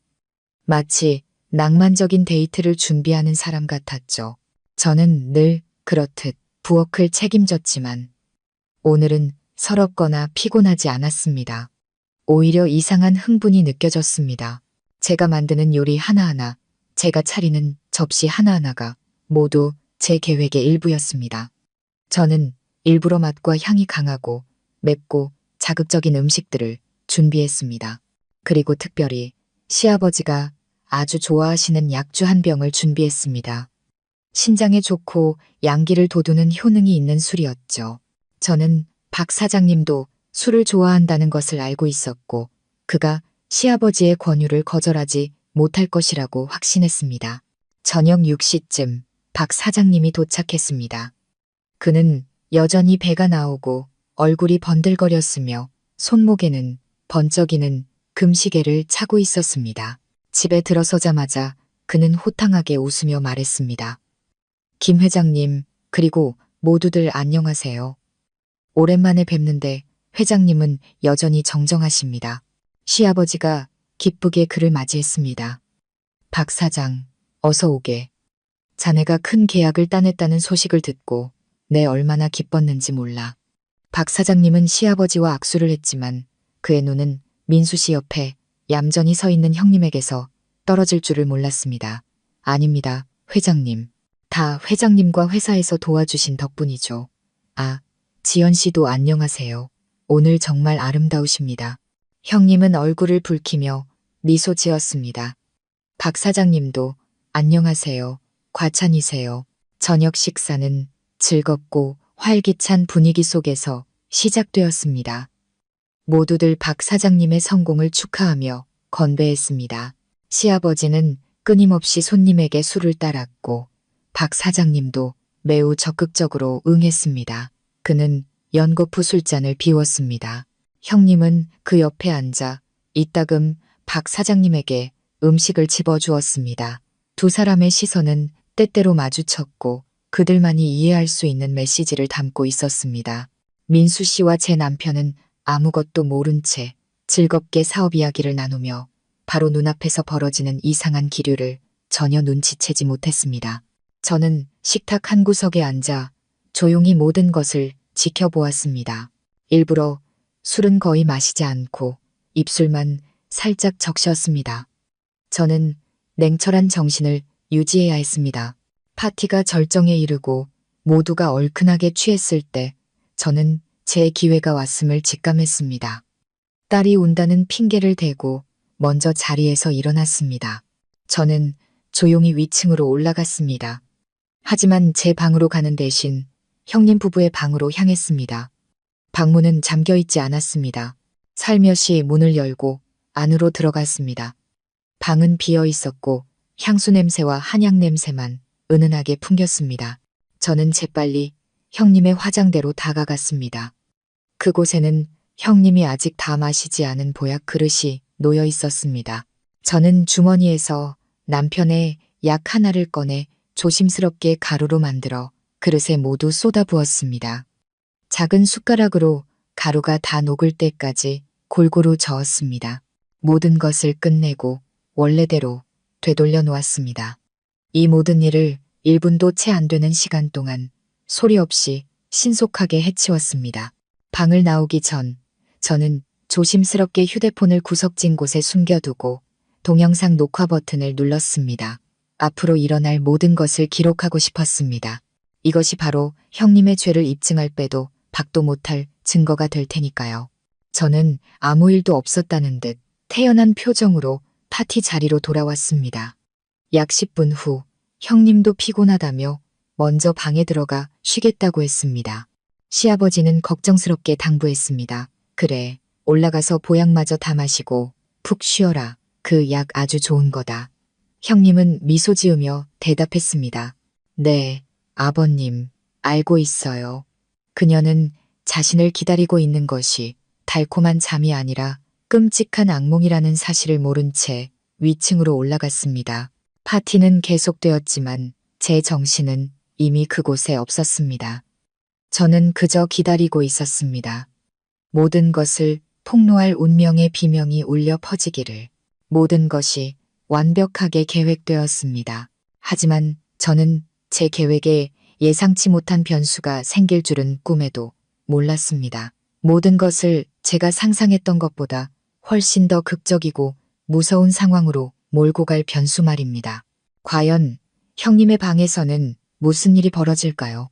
A: 마치 낭만적인 데이트를 준비하는 사람 같았죠. 저는 늘 그렇듯 부엌을 책임졌지만 오늘은 서럽거나 피곤하지 않았습니다. 오히려 이상한 흥분이 느껴졌습니다. 제가 만드는 요리 하나하나, 제가 차리는 접시 하나하나가 모두 제 계획의 일부였습니다. 저는 일부러 맛과 향이 강하고 맵고 자극적인 음식들을 준비했습니다. 그리고 특별히 시아버지가 아주 좋아하시는 약주 한 병을 준비했습니다. 신장에 좋고 양기를 돋우는 효능이 있는 술이었죠. 저는 박 사장님도 술을 좋아한다는 것을 알고 있었고 그가 시아버지의 권유를 거절하지 못할 것이라고 확신했습니다. 저녁 6시쯤 박 사장님이 도착했습니다. 그는 여전히 배가 나오고 얼굴이 번들거렸으며 손목에는 번쩍이는 금시계를 차고 있었습니다. 집에 들어서자마자 그는 호탕하게 웃으며 말했습니다. 김 회장님, 그리고 모두들 안녕하세요. 오랜만에 뵙는데 회장님은 여전히 정정하십니다. 시아버지가 기쁘게 그를 맞이했습니다. 박 사장, 어서 오게. 자네가 큰 계약을 따냈다는 소식을 듣고 내 얼마나 기뻤는지 몰라. 박 사장님은 시아버지와 악수를 했지만 그의 눈은 민수 씨 옆에 얌전히 서 있는 형님에게서 떨어질 줄을 몰랐습니다. 아닙니다, 회장님. 다 회장님과 회사에서 도와주신 덕분이죠. 아, 지연 씨도 안녕하세요. 오늘 정말 아름다우십니다. 형님은 얼굴을 붉히며 미소 지었습니다. 박 사장님도 안녕하세요. 과찬이세요. 저녁 식사는 즐겁고 활기찬 분위기 속에서 시작되었습니다. 모두들 박 사장님의 성공을 축하하며 건배했습니다. 시아버지는 끊임없이 손님에게 술을 따랐고 박 사장님도 매우 적극적으로 응했습니다. 그는 연거푸 술잔을 비웠습니다. 형님은 그 옆에 앉아 이따금 박 사장님에게 음식을 집어주었습니다. 두 사람의 시선은 때때로 마주쳤고 그들만이 이해할 수 있는 메시지를 담고 있었습니다. 민수 씨와 제 남편은 아무것도 모른 채 즐겁게 사업 이야기를 나누며 바로 눈앞에서 벌어지는 이상한 기류를 전혀 눈치채지 못했습니다. 저는 식탁 한 구석에 앉아 조용히 모든 것을 지켜보았습니다. 일부러 술은 거의 마시지 않고 입술만 살짝 적셨습니다. 저는 냉철한 정신을 유지해야 했습니다. 파티가 절정에 이르고 모두가 얼큰하게 취했을 때 저는 제 기회가 왔음을 직감했습니다. 딸이 운다는 핑계를 대고 먼저 자리에서 일어났습니다. 저는 조용히 위층으로 올라갔습니다. 하지만 제 방으로 가는 대신 형님 부부의 방으로 향했습니다. 방문은 잠겨있지 않았습니다. 살며시 문을 열고 안으로 들어갔습니다. 방은 비어 있었고 향수 냄새와 한약 냄새만 은은하게 풍겼습니다. 저는 재빨리 형님의 화장대로 다가갔습니다. 그곳에는 형님이 아직 다 마시지 않은 보약 그릇이 놓여 있었습니다. 저는 주머니에서 남편의 약 하나를 꺼내 조심스럽게 가루로 만들어 그릇에 모두 쏟아부었습니다. 작은 숟가락으로 가루가 다 녹을 때까지 골고루 저었습니다. 모든 것을 끝내고 원래대로 되돌려 놓았습니다. 이 모든 일을 1분도 채 안 되는 시간 동안 소리 없이 신속하게 해치웠습니다. 방을 나오기 전 저는 조심스럽게 휴대폰을 구석진 곳에 숨겨두고 동영상 녹화 버튼을 눌렀습니다. 앞으로 일어날 모든 것을 기록하고 싶었습니다. 이것이 바로 형님의 죄를 입증할 빼도 박도 못할 증거가 될 테니까요. 저는 아무 일도 없었다는 듯 태연한 표정으로 파티 자리로 돌아왔습니다. 약 10분 후 형님도 피곤하다며 먼저 방에 들어가 쉬겠다고 했습니다. 시아버지는 걱정스럽게 당부했습니다. 그래, 올라가서 보약마저 다 마시고 푹 쉬어라. 그 약 아주 좋은 거다. 형님은 미소 지으며 대답했습니다. 네, 아버님, 알고 있어요. 그녀는 자신을 기다리고 있는 것이 달콤한 잠이 아니라 끔찍한 악몽이라는 사실을 모른 채 위층으로 올라갔습니다. 파티는 계속되었지만 제 정신은 이미 그곳에 없었습니다. 저는 그저 기다리고 있었습니다. 모든 것을 폭로할 운명의 비명이 울려 퍼지기를. 모든 것이 완벽하게 계획되었습니다. 하지만 저는 제 계획에 예상치 못한 변수가 생길 줄은 꿈에도 몰랐습니다. 모든 것을 제가 상상했던 것보다 훨씬 더 극적이고 무서운 상황으로 몰고 갈 변수 말입니다. 과연 형님의 방에서는 무슨 일이 벌어질까요?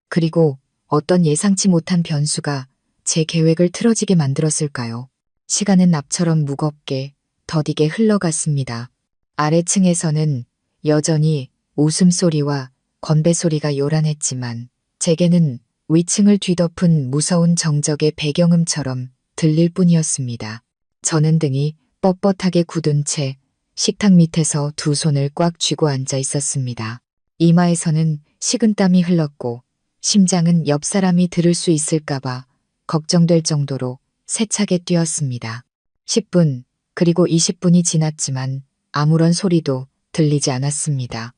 A: 그리고 어떤 예상치 못한 변수가 제 계획을 틀어지게 만들었을까요? 시간은 납처럼 무겁게 더디게 흘러갔습니다. 아래층에서는 여전히 웃음소리와 건배소리가 요란했지만 제게는 위층을 뒤덮은 무서운 정적의 배경음처럼 들릴 뿐이었습니다. 저는 등이 뻣뻣하게 굳은 채 식탁 밑에서 두 손을 꽉 쥐고 앉아 있었습니다. 이마에서는 식은땀이 흘렀고 심장은 옆 사람이 들을 수 있을까봐 걱정될 정도로 세차게 뛰었습니다. 10분, 그리고 20분이 지났지만 아무런 소리도 들리지 않았습니다.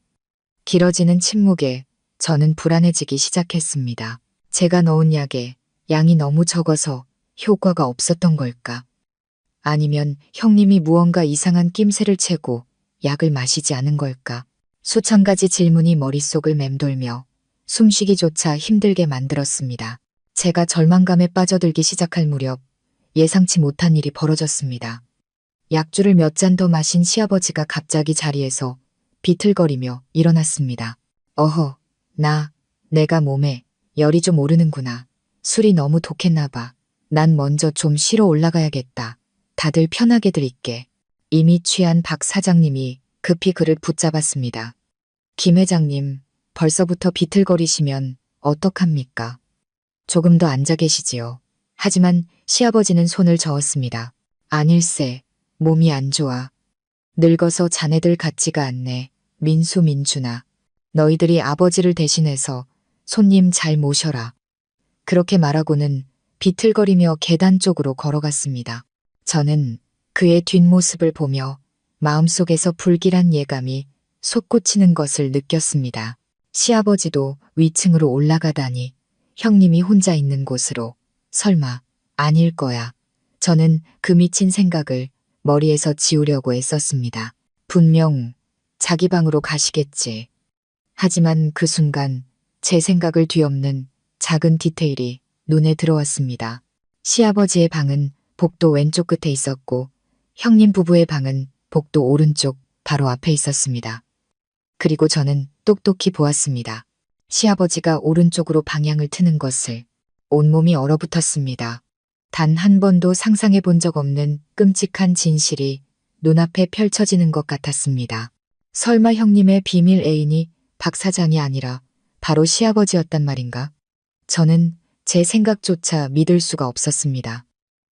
A: 길어지는 침묵에 저는 불안해지기 시작했습니다. 제가 넣은 약에 양이 너무 적어서 효과가 없었던 걸까? 아니면 형님이 무언가 이상한 낌새를 채고 약을 마시지 않은 걸까? 수천 가지 질문이 머릿속을 맴돌며 숨쉬기조차 힘들게 만들었습니다. 제가 절망감에 빠져들기 시작할 무렵 예상치 못한 일이 벌어졌습니다. 약주를 몇 잔 더 마신 시아버지가 갑자기 자리에서 비틀거리며 일어났습니다. 어허, 내가 몸에 열이 좀 오르는구나. 술이 너무 독했나 봐. 난 먼저 좀 쉬러 올라가야겠다. 다들 편하게들 있게. 이미 취한 박 사장님이 급히 그를 붙잡았습니다. 김 회장님, 벌써부터 비틀거리시면 어떡합니까? 조금 더 앉아 계시지요. 하지만 시아버지는 손을 저었습니다. 아닐세, 몸이 안 좋아. 늙어서 자네들 같지가 않네. 민준아. 너희들이 아버지를 대신해서 손님 잘 모셔라. 그렇게 말하고는 비틀거리며 계단 쪽으로 걸어갔습니다. 저는 그의 뒷모습을 보며 마음속에서 불길한 예감이 솟구치는 것을 느꼈습니다. 시아버지도 위층으로 올라가다니 형님이 혼자 있는 곳으로 설마 아닐 거야. 저는 그 미친 생각을 머리에서 지우려고 애썼습니다. 분명 자기 방으로 가시겠지. 하지만 그 순간 제 생각을 뒤엎는 작은 디테일이 눈에 들어왔습니다. 시아버지의 방은 복도 왼쪽 끝에 있었고 형님 부부의 방은 복도 오른쪽 바로 앞에 있었습니다. 그리고 저는 똑똑히 보았습니다. 시아버지가 오른쪽으로 방향을 트는 것을. 온몸이 얼어붙었습니다. 단 한 번도 상상해 본 적 없는 끔찍한 진실이 눈앞에 펼쳐지는 것 같았습니다. 설마 형님의 비밀 애인이 박 사장이 아니라 바로 시아버지였단 말인가? 저는 제 생각조차 믿을 수가 없었습니다.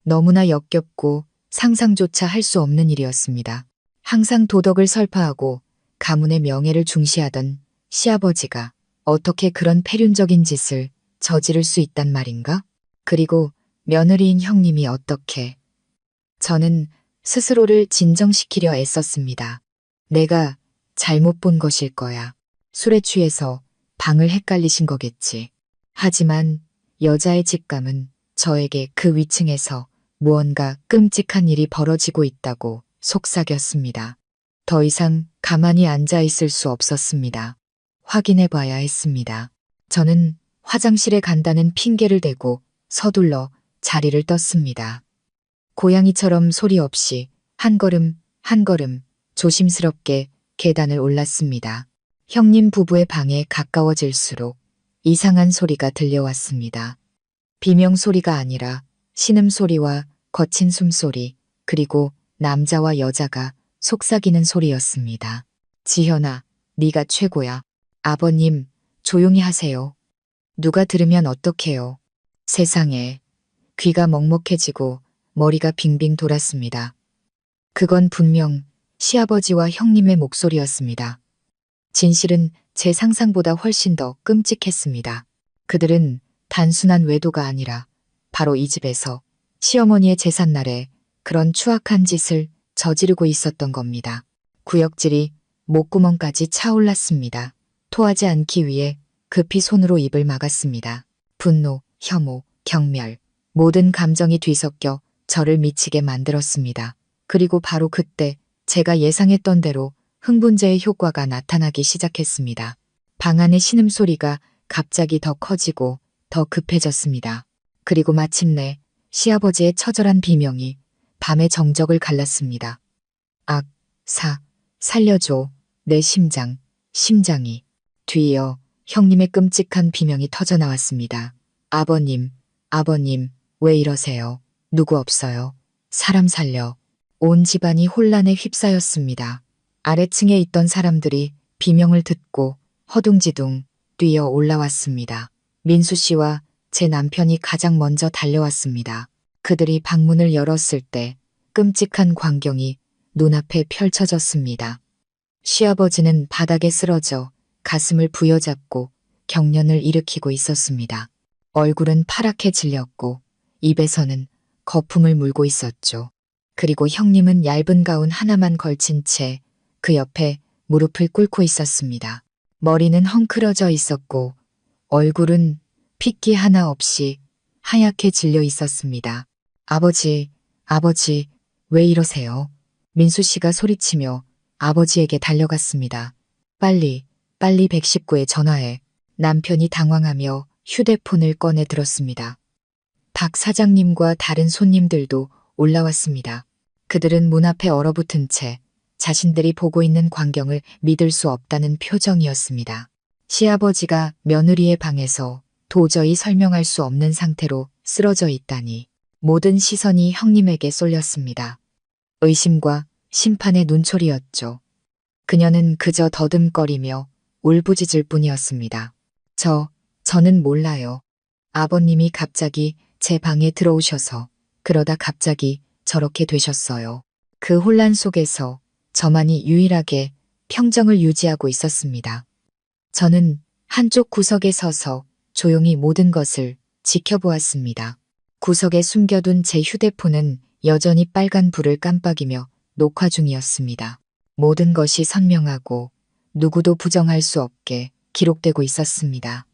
A: 너무나 역겹고 상상조차 할 수 없는 일이었습니다. 항상 도덕을 설파하고 가문의 명예를 중시하던 시아버지가 어떻게 그런 패륜적인 짓을 저지를 수 있단 말인가? 그리고 며느리인 형님이 어떻게. 저는 스스로를 진정시키려 애썼습니다. 내가 잘못 본 것일 거야. 술에 취해서 방을 헷갈리신 거겠지. 하지만 여자의 직감은 저에게 그 위층에서 무언가 끔찍한 일이 벌어지고 있다고 속삭였습니다. 더 이상 가만히 앉아 있을 수 없었습니다. 확인해 봐야 했습니다. 저는 화장실에 간다는 핑계를 대고 서둘러 자리를 떴습니다. 고양이처럼 소리 없이 한 걸음 한 걸음 조심스럽게 계단을 올랐습니다. 형님 부부의 방에 가까워질수록 이상한 소리가 들려왔습니다. 비명소리가 아니라 신음소리와 거친 숨소리, 그리고 남자와 여자가 속삭이는 소리였습니다. 지현아, 네가 최고야. 아버님, 조용히 하세요. 누가 들으면 어떡해요. 세상에, 귀가 먹먹해지고 머리가 빙빙 돌았습니다. 그건 분명 시아버지와 형님의 목소리였습니다. 진실은 제 상상보다 훨씬 더 끔찍했습니다. 그들은 단순한 외도가 아니라 바로 이 집에서 시어머니의 제삿날에 그런 추악한 짓을 저지르고 있었던 겁니다. 구역질이 목구멍까지 차올랐습니다. 토하지 않기 위해 급히 손으로 입을 막았습니다. 분노, 혐오, 경멸, 모든 감정이 뒤섞여 저를 미치게 만들었습니다. 그리고 바로 그때 제가 예상했던 대로 흥분제의 효과가 나타나기 시작했습니다. 방 안의 신음소리가 갑자기 더 커지고 더 급해졌습니다. 그리고 마침내 시아버지의 처절한 비명이 밤의 정적을 갈랐습니다. 악, 사, 살려줘, 내 심장, 심장이. 뒤이어 형님의 끔찍한 비명이 터져나왔습니다. 아버님, 아버님, 왜 이러세요? 누구 없어요? 사람 살려. 온 집안이 혼란에 휩싸였습니다. 아래층에 있던 사람들이 비명을 듣고 허둥지둥 뛰어 올라왔습니다. 민수 씨와 제 남편이 가장 먼저 달려왔습니다. 그들이 방문을 열었을 때 끔찍한 광경이 눈앞에 펼쳐졌습니다. 시아버지는 바닥에 쓰러져 가슴을 부여잡고 경련을 일으키고 있었습니다. 얼굴은 파랗게 질렸고 입에서는 거품을 물고 있었죠. 그리고 형님은 얇은 가운 하나만 걸친 채 그 옆에 무릎을 꿇고 있었습니다. 머리는 헝클어져 있었고 얼굴은 핏기 하나 없이 하얗게 질려 있었습니다. 아버지, 아버지, 왜 이러세요? 민수 씨가 소리치며 아버지에게 달려갔습니다. 빨리, 빨리 119에 전화해. 남편이 당황하며 휴대폰을 꺼내 들었습니다. 박 사장님과 다른 손님들도 올라왔습니다. 그들은 문 앞에 얼어붙은 채 자신들이 보고 있는 광경을 믿을 수 없다는 표정이었습니다. 시아버지가 며느리의 방에서 도저히 설명할 수 없는 상태로 쓰러져 있다니 모든 시선이 형님에게 쏠렸습니다. 의심과 심판의 눈초리였죠. 그녀는 그저 더듬거리며 울부짖을 뿐이었습니다. 저는 몰라요. 아버님이 갑자기 제 방에 들어오셔서 그러다 갑자기 저렇게 되셨어요. 그 혼란 속에서 저만이 유일하게 평정을 유지하고 있었습니다. 저는 한쪽 구석에 서서 조용히 모든 것을 지켜보았습니다. 구석에 숨겨둔 제 휴대폰은 여전히 빨간 불을 깜빡이며 녹화 중이었습니다. 모든 것이 선명하고 누구도 부정할 수 없게 기록되고 있었습니다.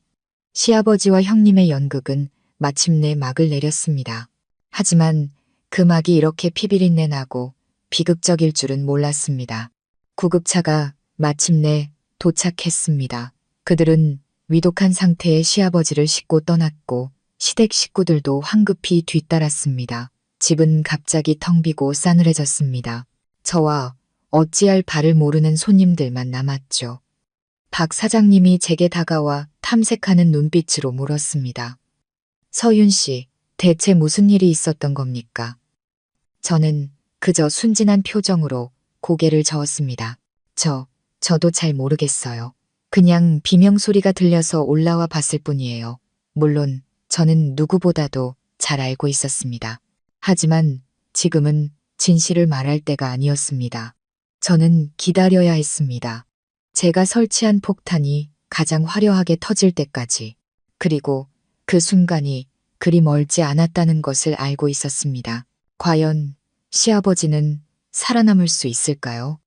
A: 시아버지와 형님의 연극은 마침내 막을 내렸습니다. 하지만 그 막이 이렇게 피비린내 나고 비극적일 줄은 몰랐습니다. 구급차가 마침내 도착했습니다. 그들은 위독한 상태의 시아버지를 싣고 떠났고 시댁 식구들도 황급히 뒤따랐습니다. 집은 갑자기 텅 비고 싸늘해졌습니다. 저와 어찌할 바를 모르는 손님들만 남았죠. 박 사장님이 제게 다가와 탐색하는 눈빛으로 물었습니다. 서윤 씨, 대체 무슨 일이 있었던 겁니까? 저는 그저 순진한 표정으로 고개를 저었습니다. 저도 잘 모르겠어요. 그냥 비명 소리가 들려서 올라와 봤을 뿐이에요. 물론 저는 누구보다도 잘 알고 있었습니다. 하지만 지금은 진실을 말할 때가 아니었습니다. 저는 기다려야 했습니다. 제가 설치한 폭탄이 가장 화려하게 터질 때까지. 그리고 그 순간이 그리 멀지 않았다는 것을 알고 있었습니다. 과연 시아버지는 살아남을 수 있을까요?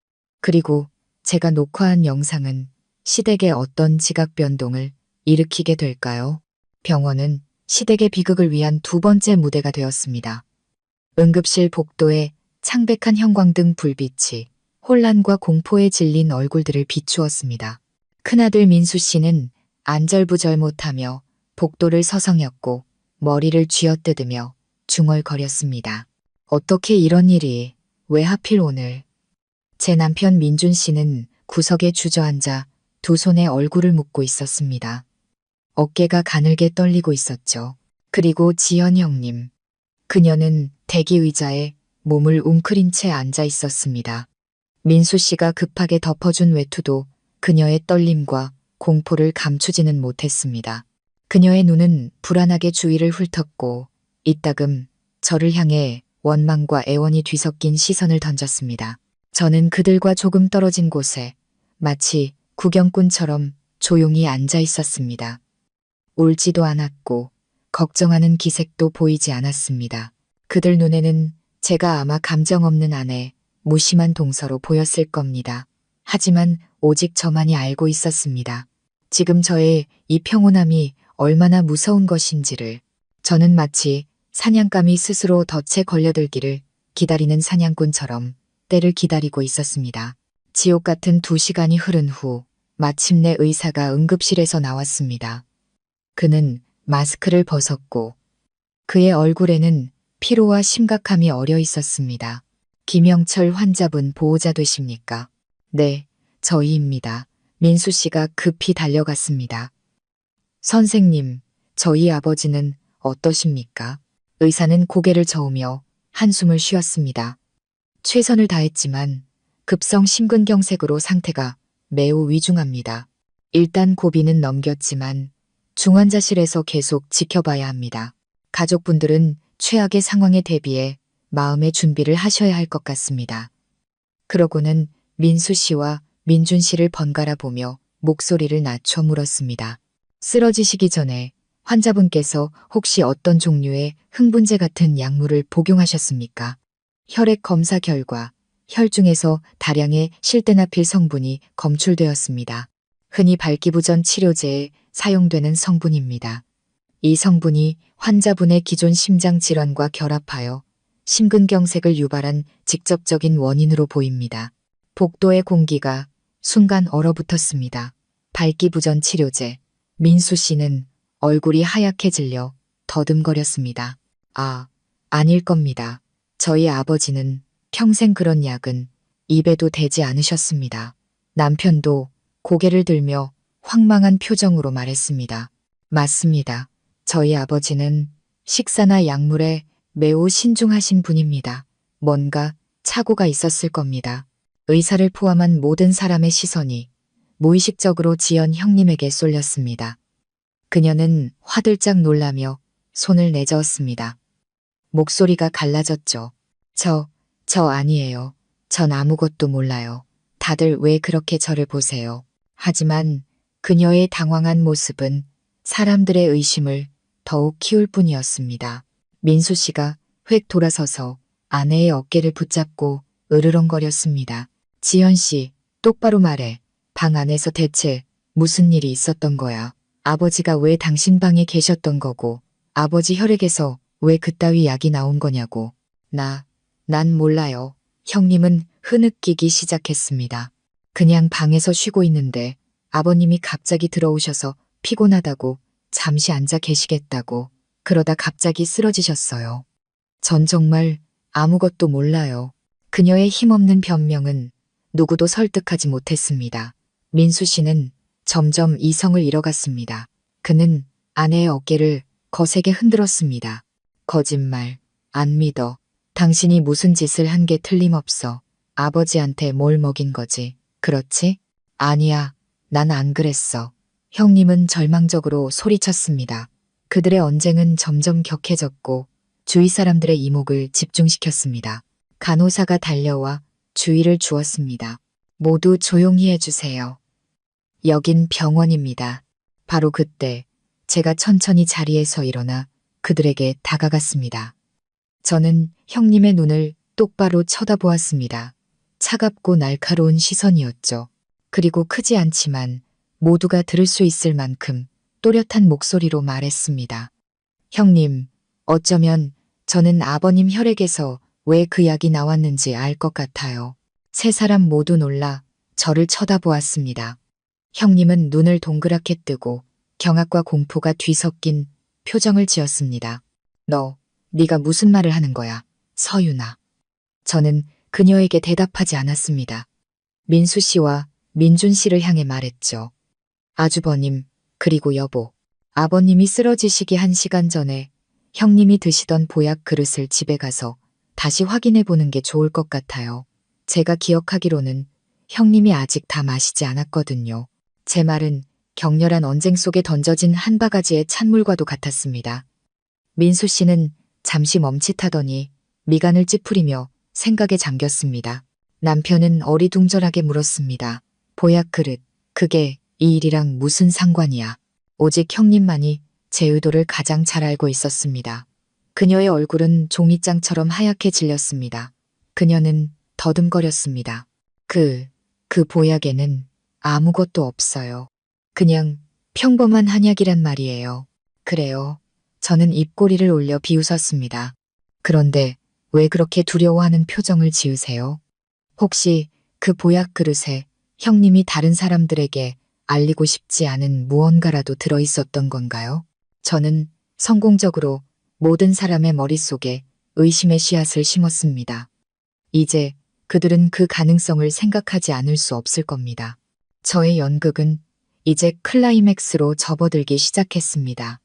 A: 그리고 제가 녹화한 영상은 시댁의 어떤 지각 변동을 일으키게 될까요? 병원은 시댁의 비극을 위한 두 번째 무대가 되었습니다. 응급실 복도에 창백한 형광등 불빛이 혼란과 공포에 질린 얼굴들을 비추었습니다. 큰아들 민수 씨는 안절부절 못하며 복도를 서성였고 머리를 쥐어뜯으며 중얼거렸습니다. 어떻게 이런 일이, 왜 하필 오늘? 제 남편 민준 씨는 구석에 주저앉아 두 손에 얼굴을 묶고 있었습니다. 어깨가 가늘게 떨리고 있었죠. 그리고 지연 형님. 그녀는 대기 의자에 몸을 웅크린 채 앉아 있었습니다. 민수 씨가 급하게 덮어준 외투도 그녀의 떨림과 공포를 감추지는 못했습니다. 그녀의 눈은 불안하게 주위를 훑었고 이따금 저를 향해 원망과 애원이 뒤섞인 시선을 던졌습니다. 저는 그들과 조금 떨어진 곳에 마치 구경꾼처럼 조용히 앉아 있었습니다. 울지도 않았고 걱정하는 기색도 보이지 않았습니다. 그들 눈에는 제가 아마 감정 없는 아내, 무심한 동서로 보였을 겁니다. 하지만 오직 저만이 알고 있었습니다. 지금 저의 이 평온함이 얼마나 무서운 것인지를. 저는 마치 사냥감이 스스로 덫에 걸려들기를 기다리는 사냥꾼처럼 때를 기다리고 있었습니다. 지옥 같은 2시간이 흐른 후 마침내 의사가 응급실에서 나왔습니다. 그는 마스크를 벗었고 그의 얼굴에는 피로와 심각함이 어려 있었습니다. 김영철 환자분 보호자 되십니까? 네, 저희입니다. 민수 씨가 급히 달려갔습니다. 선생님, 저희 아버지는 어떠십니까? 의사는 고개를 저으며 한숨을 쉬었습니다. 최선을 다했지만 급성 심근경색으로 상태가 매우 위중합니다. 일단 고비는 넘겼지만 중환자실에서 계속 지켜봐야 합니다. 가족분들은 최악의 상황에 대비해 마음의 준비를 하셔야 할 것 같습니다. 그러고는 민수 씨와 민준 씨를 번갈아 보며 목소리를 낮춰 물었습니다. 쓰러지시기 전에 환자분께서 혹시 어떤 종류의 흥분제 같은 약물을 복용하셨습니까? 혈액 검사 결과 혈중에서 다량의 실데나필 성분이 검출되었습니다. 흔히 발기부전 치료제에 사용되는 성분입니다. 이 성분이 환자분의 기존 심장 질환과 결합하여 심근경색을 유발한 직접적인 원인으로 보입니다. 복도의 공기가 순간 얼어붙었습니다. 발기부전 치료제. 민수 씨는 얼굴이 하얗게 질려 더듬거렸습니다. 아닐 겁니다. 저희 아버지는 평생 그런 약은 입에도 대지 않으셨습니다. 남편도 고개를 들며 황망한 표정으로 말했습니다. 맞습니다. 저희 아버지는 식사나 약물에 매우 신중하신 분입니다. 뭔가 착오가 있었을 겁니다. 의사를 포함한 모든 사람의 시선이 무의식적으로 지연 형님에게 쏠렸습니다. 그녀는 화들짝 놀라며 손을 내저었습니다. 목소리가 갈라졌죠. 저 아니에요. 전 아무것도 몰라요. 다들 왜 그렇게 저를 보세요. 하지만 그녀의 당황한 모습은 사람들의 의심을 더욱 키울 뿐이었습니다. 민수 씨가 획 돌아서서 아내의 어깨를 붙잡고 으르렁거렸습니다. 지연 씨, 똑바로 말해. 방 안에서 대체 무슨 일이 있었던 거야? 아버지가 왜 당신 방에 계셨던 거고, 아버지 혈액에서 왜 그따위 약이 나온 거냐고. 난 몰라요. 형님은 흐느끼기 시작했습니다. 그냥 방에서 쉬고 있는데 아버님이 갑자기 들어오셔서 피곤하다고 잠시 앉아 계시겠다고 그러다 갑자기 쓰러지셨어요. 전 정말 아무것도 몰라요. 그녀의 힘없는 변명은 누구도 설득하지 못했습니다. 민수 씨는 점점 이성을 잃어갔습니다. 그는 아내의 어깨를 거세게 흔들었습니다. 거짓말, 안 믿어. 당신이 무슨 짓을 한 게 틀림없어. 아버지한테 뭘 먹인 거지. 그렇지? 아니야, 난 안 그랬어. 형님은 절망적으로 소리쳤습니다. 그들의 언쟁은 점점 격해졌고 주위 사람들의 이목을 집중시켰습니다. 간호사가 달려와 주의를 주었습니다. 모두 조용히 해주세요. 여긴 병원입니다. 바로 그때 제가 천천히 자리에서 일어나 그들에게 다가갔습니다. 저는 형님의 눈을 똑바로 쳐다보았습니다. 차갑고 날카로운 시선이었죠. 그리고 크지 않지만 모두가 들을 수 있을 만큼 또렷한 목소리로 말했습니다. 형님, 어쩌면 저는 아버님 혈액에서 왜 그 약이 나왔는지 알 것 같아요. 세 사람 모두 놀라 저를 쳐다보았습니다. 형님은 눈을 동그랗게 뜨고 경악과 공포가 뒤섞인 표정을 지었습니다. 네가 무슨 말을 하는 거야, 서윤아. 저는 그녀에게 대답하지 않았습니다. 민수 씨와 민준 씨를 향해 말했죠. 아주버님, 그리고 여보. 아버님이 쓰러지시기 1시간 전에 형님이 드시던 보약 그릇을 집에 가서 다시 확인해 보는 게 좋을 것 같아요. 제가 기억하기로는 형님이 아직 다 마시지 않았거든요. 제 말은 격렬한 언쟁 속에 던져진 한 바가지의 찬물과도 같았습니다. 민수 씨는 잠시 멈칫하더니 미간을 찌푸리며 생각에 잠겼습니다. 남편은 어리둥절하게 물었습니다. 보약 그릇, 그게 이 일이랑 무슨 상관이야? 오직 형님만이 제 의도를 가장 잘 알고 있었습니다. 그녀의 얼굴은 종이장처럼 하얗게 질렸습니다. 그녀는 더듬거렸습니다. 그 보약에는 아무것도 없어요. 그냥 평범한 한약이란 말이에요. 그래요. 저는 입꼬리를 올려 비웃었습니다. 그런데 왜 그렇게 두려워하는 표정을 지으세요? 혹시 그 보약 그릇에 형님이 다른 사람들에게 알리고 싶지 않은 무언가라도 들어있었던 건가요? 저는 성공적으로 모든 사람의 머릿속에 의심의 씨앗을 심었습니다. 이제 그들은 그 가능성을 생각하지 않을 수 없을 겁니다. 저의 연극은 이제 클라이맥스로 접어들기 시작했습니다.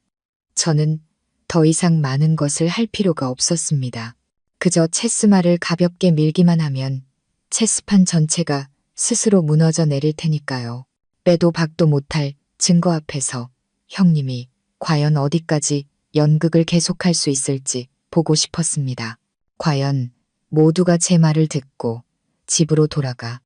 A: 저는 더 이상 많은 것을 할 필요가 없었습니다. 그저 체스말을 가볍게 밀기만 하면 체스판 전체가 스스로 무너져 내릴 테니까요. 빼도 박도 못할 증거 앞에서 형님이 과연 어디까지 연극을 계속할 수 있을지 보고 싶었습니다. 과연 모두가 제 말을 듣고 집으로 돌아가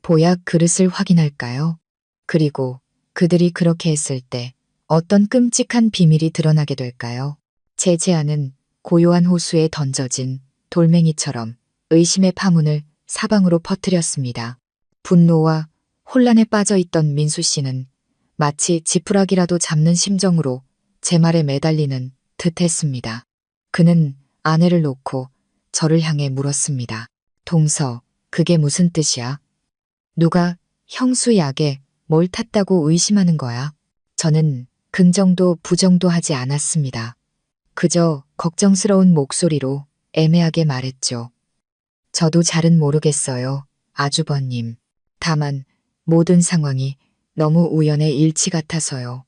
A: 보약 그릇을 확인할까요? 그리고 그들이 그렇게 했을 때 어떤 끔찍한 비밀이 드러나게 될까요? 제 제안은 고요한 호수에 던져진 돌멩이처럼 의심의 파문을 사방으로 퍼뜨렸습니다. 분노와 혼란에 빠져 있던 민수 씨는 마치 지푸라기라도 잡는 심정으로 제 말에 매달리는 듯했습니다. 그는 아내를 놓고 저를 향해 물었습니다. 동서, 그게 무슨 뜻이야? 누가 형수 약에 뭘 탔다고 의심하는 거야? 저는 긍정도 부정도 하지 않았습니다. 그저 걱정스러운 목소리로 애매하게 말했죠. 저도 잘은 모르겠어요, 아주버님. 다만 모든 상황이 너무 우연의 일치 같아서요.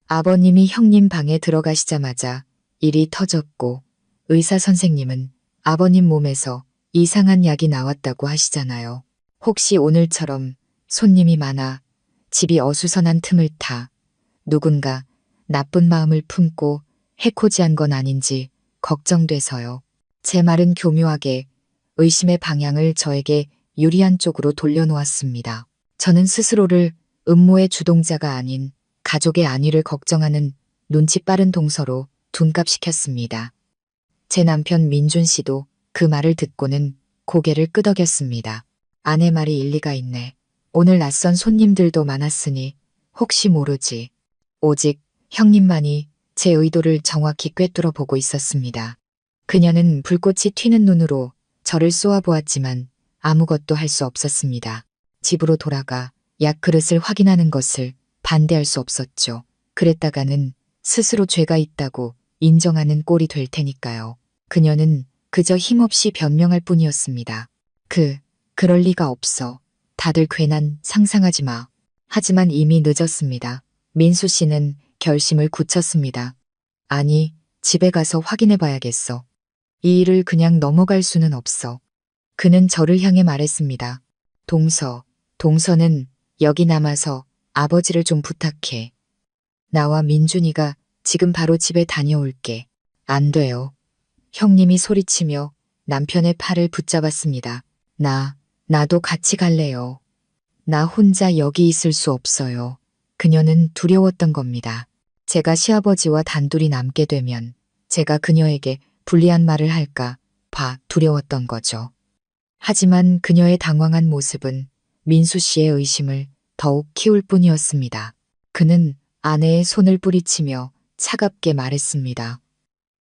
A: 아버님이 형님 방에 들어가시자마자 일이 터졌고 의사 선생님은 아버님 몸에서 이상한 약이 나왔다고 하시잖아요. 혹시 오늘처럼 손님이 많아 집이 어수선한 틈을 타 누군가 나쁜 마음을 품고 해코지한 건 아닌지 걱정돼서요. 제 말은 교묘하게 의심의 방향을 저에게 유리한 쪽으로 돌려놓았습니다. 저는 스스로를 음모의 주동자가 아닌 가족의 안위를 걱정하는 눈치 빠른 동서로 둔갑시켰습니다. 제 남편 민준 씨도 그 말을 듣고는 고개를 끄덕였습니다. 아내 말이 일리가 있네. 오늘 낯선 손님들도 많았으니 혹시 모르지. 오직 형님만이 제 의도를 정확히 꿰뚫어 보고 있었습니다. 그녀는 불꽃이 튀는 눈으로 저를 쏘아보았지만 아무것도 할 수 없었습니다. 집으로 돌아가 약 그릇을 확인하는 것을 반대할 수 없었죠. 그랬다가는 스스로 죄가 있다고 인정하는 꼴이 될 테니까요. 그녀는 그저 힘없이 변명할 뿐이었습니다. 그럴 리가 없어. 다들 괜한 상상하지 마. 하지만 이미 늦었습니다. 민수 씨는 결심을 굳혔습니다. 아니, 집에 가서 확인해 봐야겠어. 이 일을 그냥 넘어갈 수는 없어. 그는 저를 향해 말했습니다. 동서는 여기 남아서 아버지를 좀 부탁해. 나와 민준이가 지금 바로 집에 다녀올게. 안 돼요. 형님이 소리치며 남편의 팔을 붙잡았습니다. 나도 같이 갈래요. 나 혼자 여기 있을 수 없어요. 그녀는 두려웠던 겁니다. 제가 시아버지와 단둘이 남게 되면 제가 그녀에게 불리한 말을 할까 봐 두려웠던 거죠. 하지만 그녀의 당황한 모습은 민수 씨의 의심을 더욱 키울 뿐이었습니다. 그는 아내의 손을 뿌리치며 차갑게 말했습니다.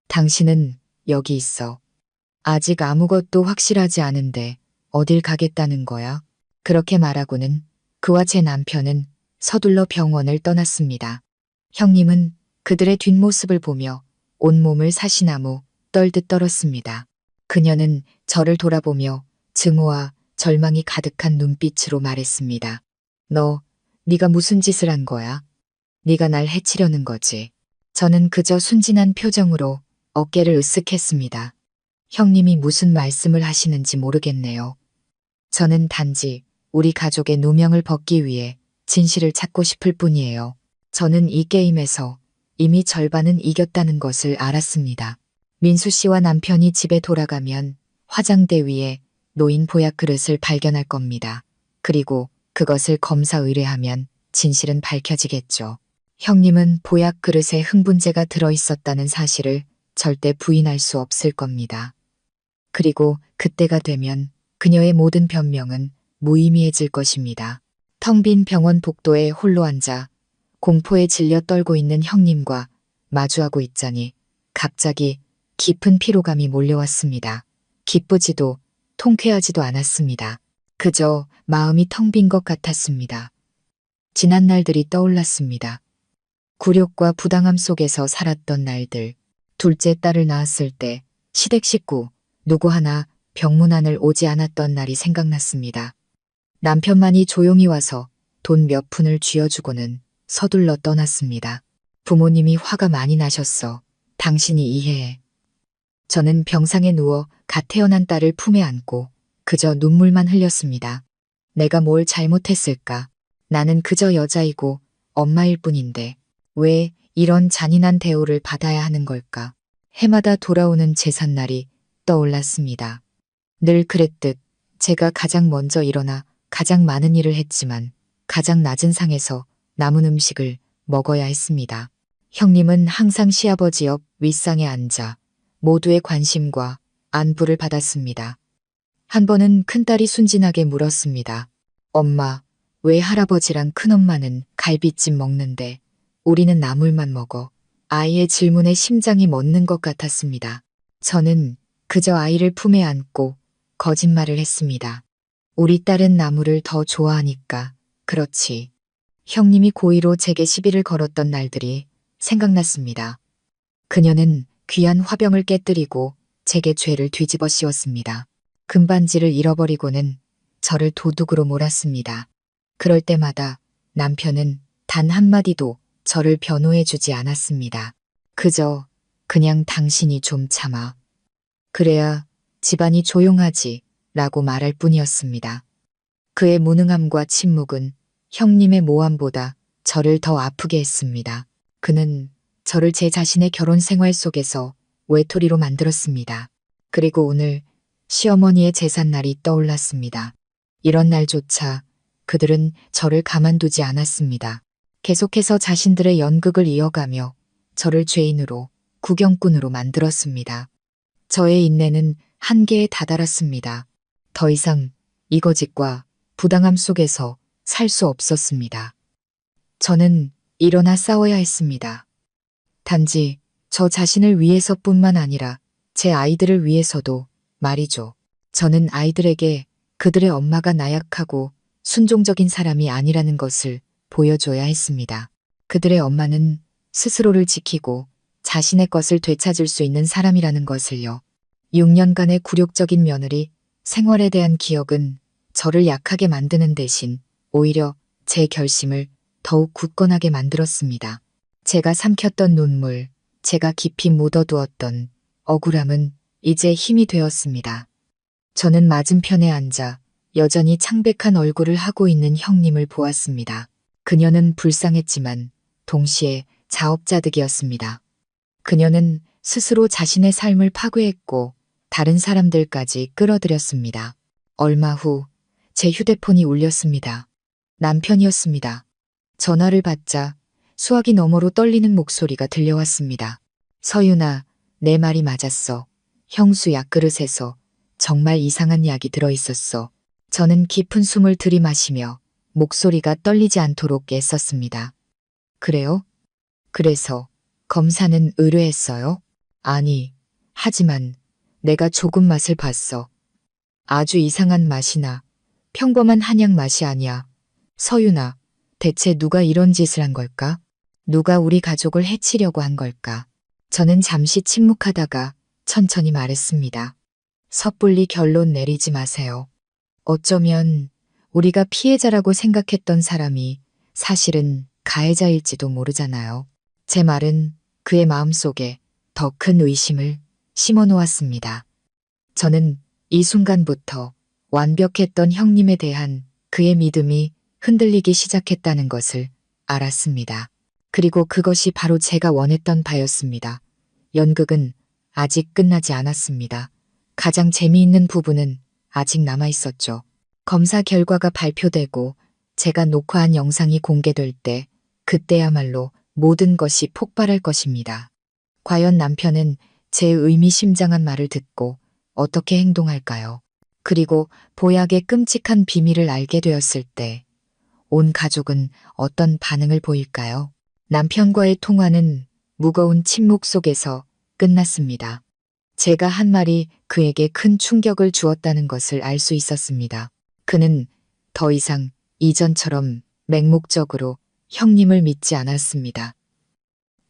A: 당신은 여기 있어. 아직 아무것도 확실하지 않은데 어딜 가겠다는 거야? 그렇게 말하고는 그와 제 남편은 서둘러 병원을 떠났습니다. 형님은 그들의 뒷모습을 보며 온몸을 사시나무 떨듯 떨었습니다. 그녀는 저를 돌아보며 증오와 절망이 가득한 눈빛으로 말했습니다. 네가 무슨 짓을 한 거야? 네가 날 해치려는 거지. 저는 그저 순진한 표정으로 어깨를 으쓱했습니다. 형님이 무슨 말씀을 하시는지 모르겠네요. 저는 단지 우리 가족의 누명을 벗기 위해 진실을 찾고 싶을 뿐이에요. 저는 이 게임에서 이미 절반은 이겼다는 것을 알았습니다. 민수 씨와 남편이 집에 돌아가면 화장대 위에 놓인 보약 그릇을 발견할 겁니다. 그리고 그것을 검사 의뢰하면 진실은 밝혀지겠죠. 형님은 보약 그릇에 흥분제가 들어있었다는 사실을 절대 부인할 수 없을 겁니다. 그리고 그때가 되면 그녀의 모든 변명은 무의미해질 것입니다. 텅 빈 병원 복도에 홀로 앉아 공포에 질려 떨고 있는 형님과 마주하고 있자니 갑자기 깊은 피로감이 몰려왔습니다. 기쁘지도 통쾌하지도 않았습니다. 그저 마음이 텅 빈 것 같았습니다. 지난 날들이 떠올랐습니다. 굴욕과 부당함 속에서 살았던 날들, 둘째 딸을 낳았을 때 시댁 식구 누구 하나 병문안을 오지 않았던 날이 생각났습니다. 남편만이 조용히 와서 돈 몇 푼을 쥐어주고는 서둘러 떠났습니다. 부모님이 화가 많이 나셨어. 당신이 이해해. 저는 병상에 누워 갓 태어난 딸을 품에 안고 그저 눈물만 흘렸습니다. 내가 뭘 잘못했을까? 나는 그저 여자이고 엄마일 뿐인데 왜 이런 잔인한 대우를 받아야 하는 걸까? 해마다 돌아오는 제삿날이 떠올랐습니다. 늘 그랬듯 제가 가장 먼저 일어나 가장 많은 일을 했지만 가장 낮은 상에서 남은 음식을 먹어야 했습니다. 형님은 항상 시아버지 옆 윗상에 앉아 모두의 관심과 안부를 받았습니다. 한 번은 큰딸이 순진하게 물었습니다. 엄마, 왜 할아버지랑 큰엄마는 갈비찜 먹는데 우리는 나물만 먹어? 아이의 질문에 심장이 멎는 것 같았습니다. 저는 그저 아이를 품에 안고 거짓말을 했습니다. 우리 딸은 나물을 더 좋아하니까. 그렇지. 형님이 고의로 제게 시비를 걸었던 날들이 생각났습니다. 그녀는 귀한 화병을 깨뜨리고 제게 죄를 뒤집어 씌웠습니다. 금반지를 잃어버리고는 저를 도둑으로 몰았습니다. 그럴 때마다 남편은 단 한마디도 저를 변호해 주지 않았습니다. 그저 그냥 당신이 좀 참아. 그래야 집안이 조용하지 라고 말할 뿐이었습니다. 그의 무능함과 침묵은 형님의 모함보다 저를 더 아프게 했습니다. 그는 저를 제 자신의 결혼 생활 속에서 외톨이로 만들었습니다. 그리고 오늘 시어머니의 제삿날이 떠올랐습니다. 이런 날조차 그들은 저를 가만두지 않았습니다. 계속해서 자신들의 연극을 이어가며 저를 죄인으로 구경꾼으로 만들었습니다. 저의 인내는 한계에 다다랐습니다. 더 이상 이거짓과 부당함 속에서 살 수 없었습니다. 저는 일어나 싸워야 했습니다. 단지 저 자신을 위해서뿐만 아니라 제 아이들을 위해서도 말이죠. 저는 아이들에게 그들의 엄마가 나약하고 순종적인 사람이 아니라는 것을 보여줘야 했습니다. 그들의 엄마는 스스로를 지키고 자신의 것을 되찾을 수 있는 사람이라는 것을요. 6년간의 굴욕적인 며느리 생활에 대한 기억은 저를 약하게 만드는 대신 오히려 제 결심을 더욱 굳건하게 만들었습니다. 제가 삼켰던 눈물, 제가 깊이 묻어두었던 억울함은 이제 힘이 되었습니다. 저는 맞은편에 앉아 여전히 창백한 얼굴을 하고 있는 형님을 보았습니다. 그녀는 불쌍했지만 동시에 자업자득이었습니다. 그녀는 스스로 자신의 삶을 파괴했고 다른 사람들까지 끌어들였습니다. 얼마 후 제 휴대폰이 울렸습니다. 남편이었습니다. 전화를 받자 수화기 너머로 떨리는 목소리가 들려왔습니다. 서윤아, 내 말이 맞았어. 형수 약그릇에서 정말 이상한 약이 들어있었어. 저는 깊은 숨을 들이마시며 목소리가 떨리지 않도록 애썼습니다. 그래요? 그래서 검사는 의뢰했어요? 아니, 하지만 내가 조금 맛을 봤어. 아주 이상한 맛이나 평범한 한약 맛이 아니야. 서윤아, 대체 누가 이런 짓을 한 걸까? 누가 우리 가족을 해치려고 한 걸까? 저는 잠시 침묵하다가 천천히 말했습니다. 섣불리 결론 내리지 마세요. 어쩌면 우리가 피해자라고 생각했던 사람이 사실은 가해자일지도 모르잖아요. 제 말은 그의 마음속에 더 큰 의심을 심어놓았습니다. 저는 이 순간부터 완벽했던 형님에 대한 그의 믿음이 흔들리기 시작했다는 것을 알았습니다. 그리고 그것이 바로 제가 원했던 바였습니다. 연극은 아직 끝나지 않았습니다. 가장 재미있는 부분은 아직 남아 있었죠. 검사 결과가 발표되고 제가 녹화한 영상이 공개될 때 그때야말로 모든 것이 폭발할 것입니다. 과연 남편은 제 의미심장한 말을 듣고 어떻게 행동할까요? 그리고 보약의 끔찍한 비밀을 알게 되었을 때 온 가족은 어떤 반응을 보일까요? 남편과의 통화는 무거운 침묵 속에서 끝났습니다. 제가 한 말이 그에게 큰 충격을 주었다는 것을 알 수 있었습니다. 그는 더 이상 이전처럼 맹목적으로 형님을 믿지 않았습니다.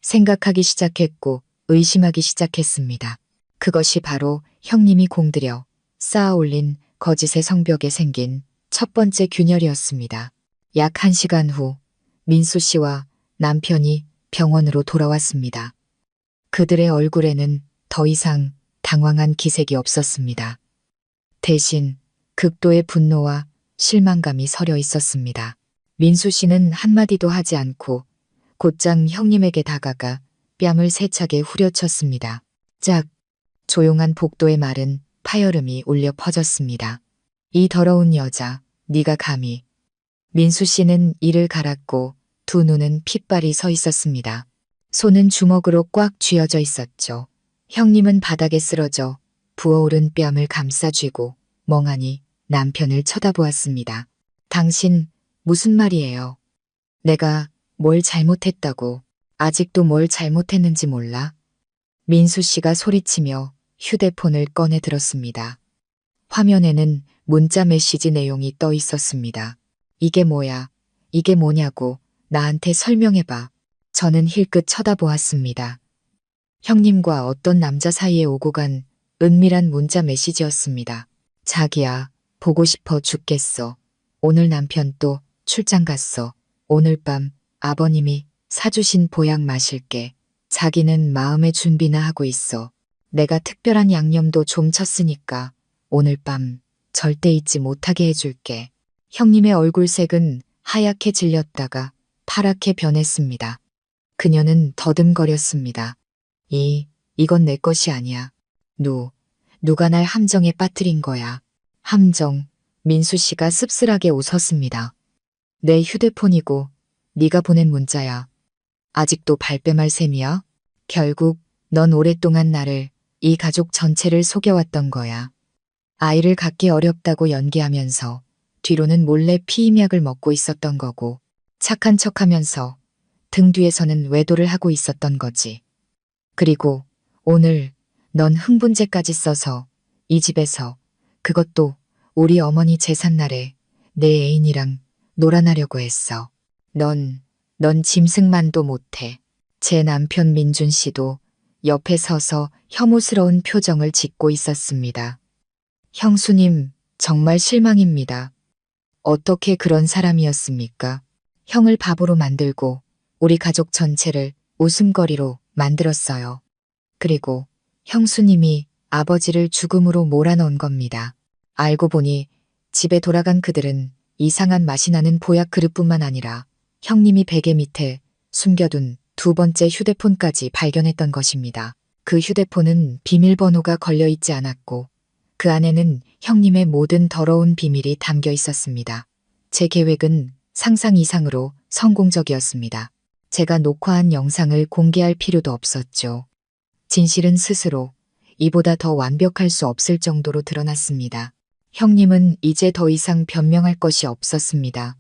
A: 생각하기 시작했고 의심하기 시작했습니다. 그것이 바로 형님이 공들여 쌓아 올린 거짓의 성벽에 생긴 첫 번째 균열이었습니다. 약 1시간 후 민수 씨와 남편이 병원으로 돌아왔습니다. 그들의 얼굴에는 더 이상 당황한 기색이 없었습니다. 대신 극도의 분노와 실망감이 서려 있었습니다. 민수 씨는 한마디도 하지 않고 곧장 형님에게 다가가 뺨을 세차게 후려쳤습니다. 짝! 조용한 복도의 말은 파열음이 울려 퍼졌습니다. 이 더러운 여자, 네가 감히. 민수 씨는 이를 갈았고 두 눈은 핏발이 서 있었습니다. 손은 주먹으로 꽉 쥐어져 있었죠. 형님은 바닥에 쓰러져 부어오른 뺨을 감싸쥐고 멍하니 남편을 쳐다보았습니다. 당신 무슨 말이에요? 내가 뭘 잘못했다고. 아직도 뭘 잘못했는지 몰라? 민수 씨가 소리치며 휴대폰을 꺼내 들었습니다. 화면에는 문자 메시지 내용이 떠 있었습니다. 이게 뭐야? 이게 뭐냐고 나한테 설명해봐. 저는 힐끗 쳐다보았습니다. 형님과 어떤 남자 사이에 오고 간 은밀한 문자 메시지였습니다. 자기야, 보고 싶어 죽겠어. 오늘 남편 또 출장 갔어. 오늘 밤 아버님이 사주신 보약 마실게. 자기는 마음의 준비나 하고 있어. 내가 특별한 양념도 좀 쳤으니까 오늘 밤 절대 잊지 못하게 해줄게. 형님의 얼굴색은 하얗게 질렸다가 파랗게 변했습니다. 그녀는 더듬거렸습니다. 이건 내 것이 아니야. 누가 날 함정에 빠뜨린 거야. 함정, 민수 씨가 씁쓸하게 웃었습니다. 내 휴대폰이고 네가 보낸 문자야. 아직도 발뺌할 셈이야? 결국 넌 오랫동안 나를, 이 가족 전체를 속여왔던 거야. 아이를 갖기 어렵다고 연기하면서 뒤로는 몰래 피임약을 먹고 있었던 거고 착한 척하면서 등 뒤에서는 외도를 하고 있었던 거지. 그리고 오늘 넌 흥분제까지 써서 이 집에서, 그것도 우리 어머니 제삿날에 내 애인이랑 놀아나려고 했어. 넌 짐승만도 못해. 제 남편 민준 씨도 옆에 서서 혐오스러운 표정을 짓고 있었습니다. 형수님, 정말 실망입니다. 어떻게 그런 사람이었습니까? 형을 바보로 만들고 우리 가족 전체를 웃음거리로 만들었어요. 그리고 형수님이 아버지를 죽음으로 몰아넣은 겁니다. 알고 보니 집에 돌아간 그들은 이상한 맛이 나는 보약 그릇뿐만 아니라 형님이 베개 밑에 숨겨둔 두 번째 휴대폰까지 발견했던 것입니다. 그 휴대폰은 비밀번호가 걸려 있지 않았고 그 안에는 형님의 모든 더러운 비밀이 담겨 있었습니다. 제 계획은 상상 이상으로 성공적이었습니다. 제가 녹화한 영상을 공개할 필요도 없었죠. 진실은 스스로 이보다 더 완벽할 수 없을 정도로 드러났습니다. 형님은 이제 더 이상 변명할 것이 없었습니다.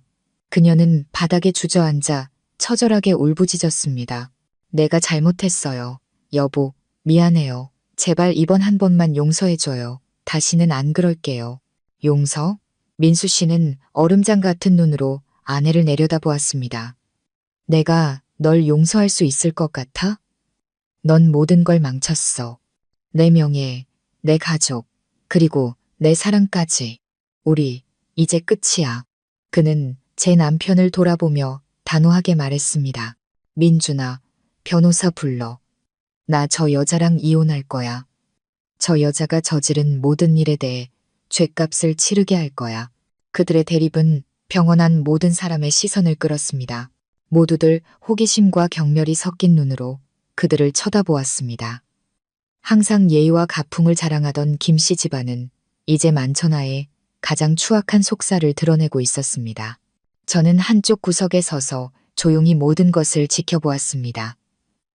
A: 그녀는 바닥에 주저앉아 처절하게 울부짖었습니다. 내가 잘못했어요. 여보, 미안해요. 제발 이번 한 번만 용서해줘요. 다시는 안 그럴게요. 용서? 민수 씨는 얼음장 같은 눈으로 아내를 내려다보았습니다. 내가 널 용서할 수 있을 것 같아? 넌 모든 걸 망쳤어. 내 명예, 내 가족, 그리고 내 사랑까지. 우리 이제 끝이야. 그는 제 남편을 돌아보며 단호하게 말했습니다. 민준아, 변호사 불러. 나 저 여자랑 이혼할 거야. 저 여자가 저지른 모든 일에 대해 죗값을 치르게 할 거야. 그들의 대립은 병원 안 모든 사람의 시선을 끌었습니다. 모두들 호기심과 경멸이 섞인 눈으로 그들을 쳐다보았습니다. 항상 예의와 가풍을 자랑하던 김씨 집안은 이제 만천하에 가장 추악한 속살을 드러내고 있었습니다. 저는 한쪽 구석에 서서 조용히 모든 것을 지켜보았습니다.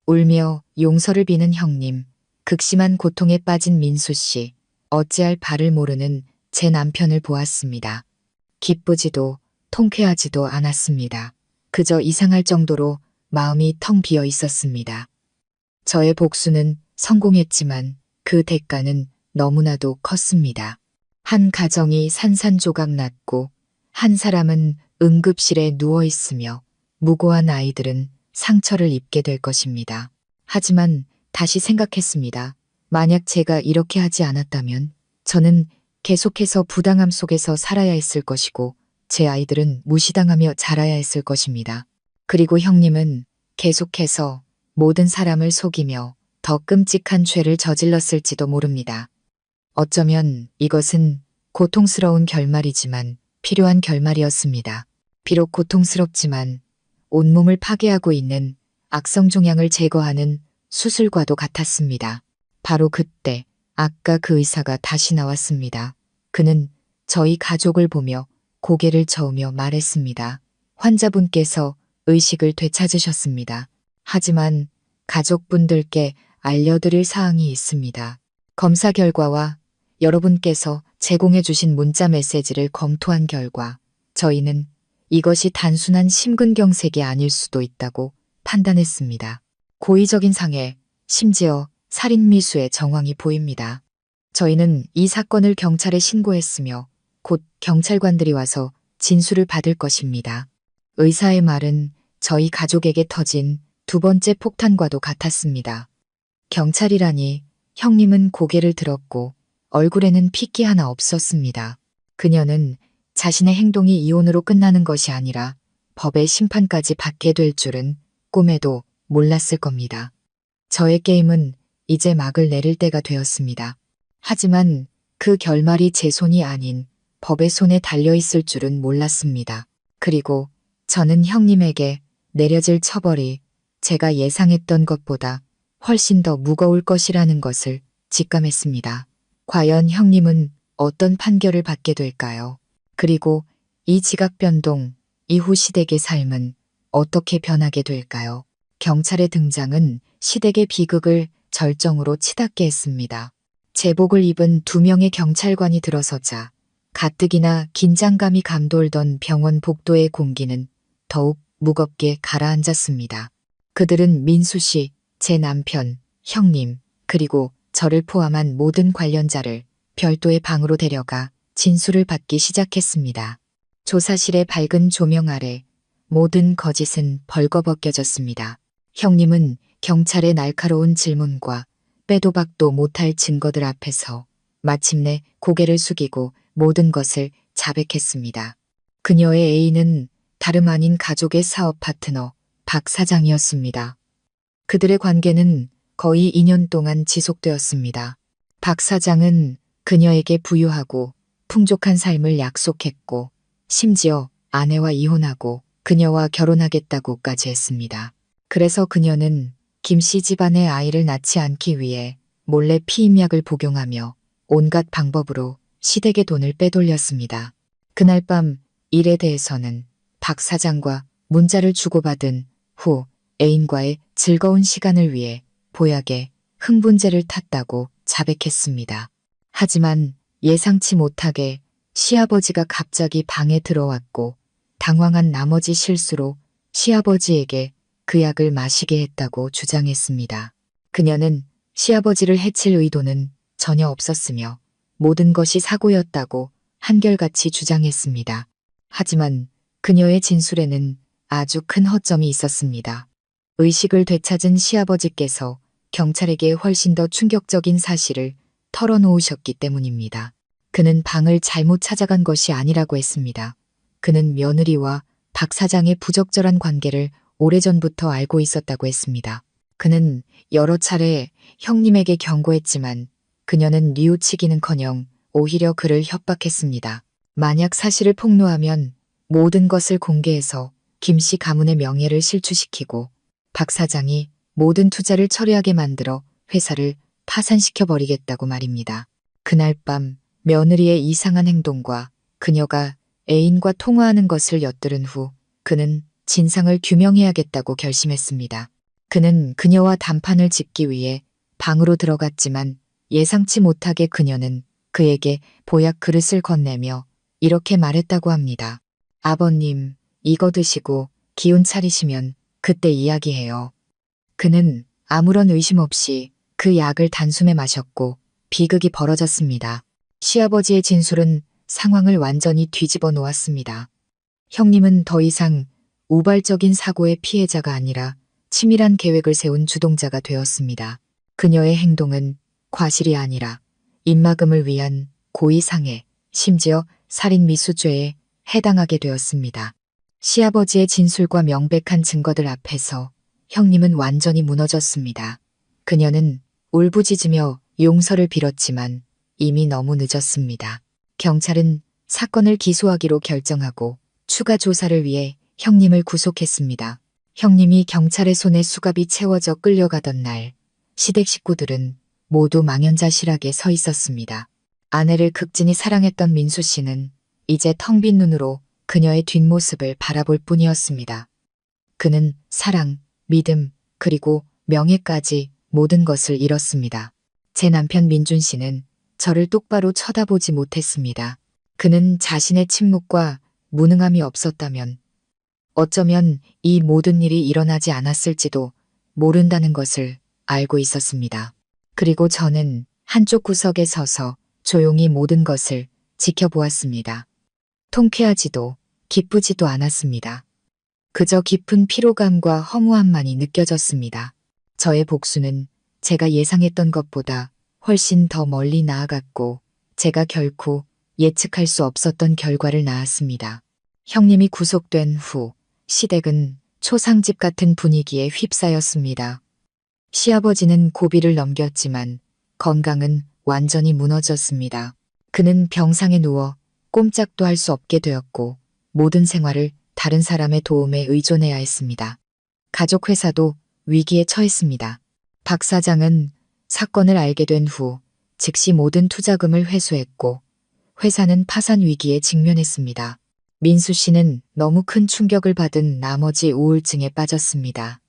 A: 울며 용서를 비는 형님, 극심한 고통에 빠진 민수 씨, 어찌할 바를 모르는 제 남편을 보았습니다. 기쁘지도 통쾌하지도 않았습니다. 그저 이상할 정도로 마음이 텅 비어 있었습니다. 저의 복수는 성공했지만 그 대가는 너무나도 컸습니다. 한 가정이 산산조각 났고 한 사람은 응급실에 누워 있으며 무고한 아이들은 상처를 입게 될 것입니다. 하지만 다시 생각했습니다. 만약 제가 이렇게 하지 않았다면 저는 계속해서 부당함 속에서 살아야 했을 것이고 제 아이들은 무시당하며 자라야 했을 것입니다. 그리고 형님은 계속해서 모든 사람을 속이며 더 끔찍한 죄를 저질렀을지도 모릅니다. 어쩌면 이것은 고통스러운 결말이지만 필요한 결말이었습니다. 비록 고통스럽지만 온몸을 파괴하고 있는 악성 종양을 제거하는 수술과도 같았습니다. 바로 그때 아까 그 의사가 다시 나왔습니다. 그는 저희 가족을 보며 고개를 저으며 말했습니다. 환자분께서 의식을 되찾으셨습니다. 하지만 가족분들께 알려드릴 사항이 있습니다. 검사 결과와 여러분께서 제공해 주신 문자 메시지를 검토한 결과 저희는 이것이 단순한 심근경색이 아닐 수도 있다고 판단했습니다. 고의적인 상해, 심지어 살인미수의 정황이 보입니다. 저희는 이 사건을 경찰에 신고했으며 곧 경찰관들이 와서 진술을 받을 것입니다. 의사의 말은 저희 가족에게 터진 두 번째 폭탄과도 같았습니다. 경찰이라니 형님은 고개를 들었고 얼굴에는 핏기 하나 없었습니다. 그녀는 자신의 행동이 이혼으로 끝나는 것이 아니라 법의 심판까지 받게 될 줄은 꿈에도 몰랐을 겁니다. 저의 게임은 이제 막을 내릴 때가 되었습니다. 하지만 그 결말이 제 손이 아닌 법의 손에 달려있을 줄은 몰랐습니다. 그리고 저는 형님에게 내려질 처벌이 제가 예상했던 것보다 훨씬 더 무거울 것이라는 것을 직감했습니다. 과연 형님은 어떤 판결을 받게 될까요? 그리고 이 지각 변동 이후 시댁의 삶은 어떻게 변하게 될까요? 경찰의 등장은 시댁의 비극을 절정으로 치닫게 했습니다. 제복을 입은 두 명의 경찰관이 들어서자 가뜩이나 긴장감이 감돌던 병원 복도의 공기는 더욱 무겁게 가라앉았습니다. 그들은 민수 씨, 제 남편, 형님, 그리고 저를 포함한 모든 관련자를 별도의 방으로 데려가 진술을 받기 시작했습니다. 조사실의 밝은 조명 아래 모든 거짓은 벌거벗겨졌습니다. 형님은 경찰의 날카로운 질문과 빼도 박도 못할 증거들 앞에서 마침내 고개를 숙이고 모든 것을 자백했습니다. 그녀의 애인은 다름 아닌 가족의 사업 파트너 박 사장이었습니다. 그들의 관계는 거의 2년 동안 지속되었습니다. 박 사장은 그녀에게 부유하고 풍족한 삶을 약속했고 심지어 아내와 이혼하고 그녀와 결혼하겠다고까지 했습니다. 그래서 그녀는 김씨 집안의 아이를 낳지 않기 위해 몰래 피임약을 복용하며 온갖 방법으로 시댁의 돈을 빼돌렸습니다. 그날 밤 일에 대해서는 박 사장과 문자를 주고받은 후 애인과의 즐거운 시간을 위해 보약에 흥분제를 탔다고 자백했습니다. 하지만 예상치 못하게 시아버지가 갑자기 방에 들어왔고 당황한 나머지 실수로 시아버지에게 그 약을 마시게 했다고 주장했습니다. 그녀는 시아버지를 해칠 의도는 전혀 없었으며 모든 것이 사고였다고 한결같이 주장했습니다. 하지만 그녀의 진술에는 아주 큰 허점이 있었습니다. 의식을 되찾은 시아버지께서 경찰에게 훨씬 더 충격적인 사실을 털어놓으셨기 때문입니다. 그는 방을 잘못 찾아간 것이 아니라고 했습니다. 그는 며느리와 박 사장의 부적절한 관계를 오래전부터 알고 있었다고 했습니다. 그는 여러 차례 형님에게 경고했지만 그녀는 뉘우치기는커녕 오히려 그를 협박했습니다. 만약 사실을 폭로하면 모든 것을 공개해서 김씨 가문의 명예를 실추시키고 박 사장이 모든 투자를 처리하게 만들어 회사를 파산시켜버리겠다고 말입니다. 그날 밤 며느리의 이상한 행동과 그녀가 애인과 통화하는 것을 엿들은 후 그는 진상을 규명해야겠다고 결심했습니다. 그는 그녀와 단판을 짓기 위해 방으로 들어갔지만 예상치 못하게 그녀는 그에게 보약 그릇을 건네며 이렇게 말했다고 합니다. 아버님, 이거 드시고 기운 차리시면 그때 이야기해요. 그는 아무런 의심 없이 그 약을 단숨에 마셨고 비극이 벌어졌습니다. 시아버지의 진술은 상황을 완전히 뒤집어 놓았습니다. 형님은 더 이상 우발적인 사고의 피해자가 아니라 치밀한 계획을 세운 주동자가 되었습니다. 그녀의 행동은 과실이 아니라 입막음을 위한 고의상해, 심지어 살인미수죄에 해당하게 되었습니다. 시아버지의 진술과 명백한 증거들 앞에서 형님은 완전히 무너졌습니다. 그녀는 울부짖으며 용서를 빌었지만 이미 너무 늦었습니다. 경찰은 사건을 기소하기로 결정하고 추가 조사를 위해 형님을 구속했습니다. 형님이 경찰의 손에 수갑이 채워져 끌려가던 날, 시댁 식구들은 모두 망연자실하게 서 있었습니다. 아내를 극진히 사랑했던 민수 씨는 이제 텅 빈 눈으로 그녀의 뒷모습을 바라볼 뿐이었습니다. 그는 사랑, 믿음, 그리고 명예까지 모든 것을 잃었습니다. 제 남편 민준 씨는 저를 똑바로 쳐다보지 못했습니다. 그는 자신의 침묵과 무능함이 없었다면 어쩌면 이 모든 일이 일어나지 않았을지도 모른다는 것을 알고 있었습니다. 그리고 저는 한쪽 구석에 서서 조용히 모든 것을 지켜보았습니다. 통쾌하지도 기쁘지도 않았습니다. 그저 깊은 피로감과 허무함만이 느껴졌습니다. 저의 복수는 제가 예상했던 것보다 훨씬 더 멀리 나아갔고 제가 결코 예측할 수 없었던 결과를 낳았습니다. 형님이 구속된 후 시댁은 초상집 같은 분위기에 휩싸였습니다. 시아버지는 고비를 넘겼지만 건강은 완전히 무너졌습니다. 그는 병상에 누워 꼼짝도 할 수 없게 되었고 모든 생활을 다른 사람의 도움에 의존해야 했습니다. 가족 회사도 위기에 처했습니다. 박 사장은 사건을 알게 된 후 즉시 모든 투자금을 회수했고 회사는 파산 위기에 직면했습니다. 민수 씨는 너무 큰 충격을 받은 나머지 우울증에 빠졌습니다.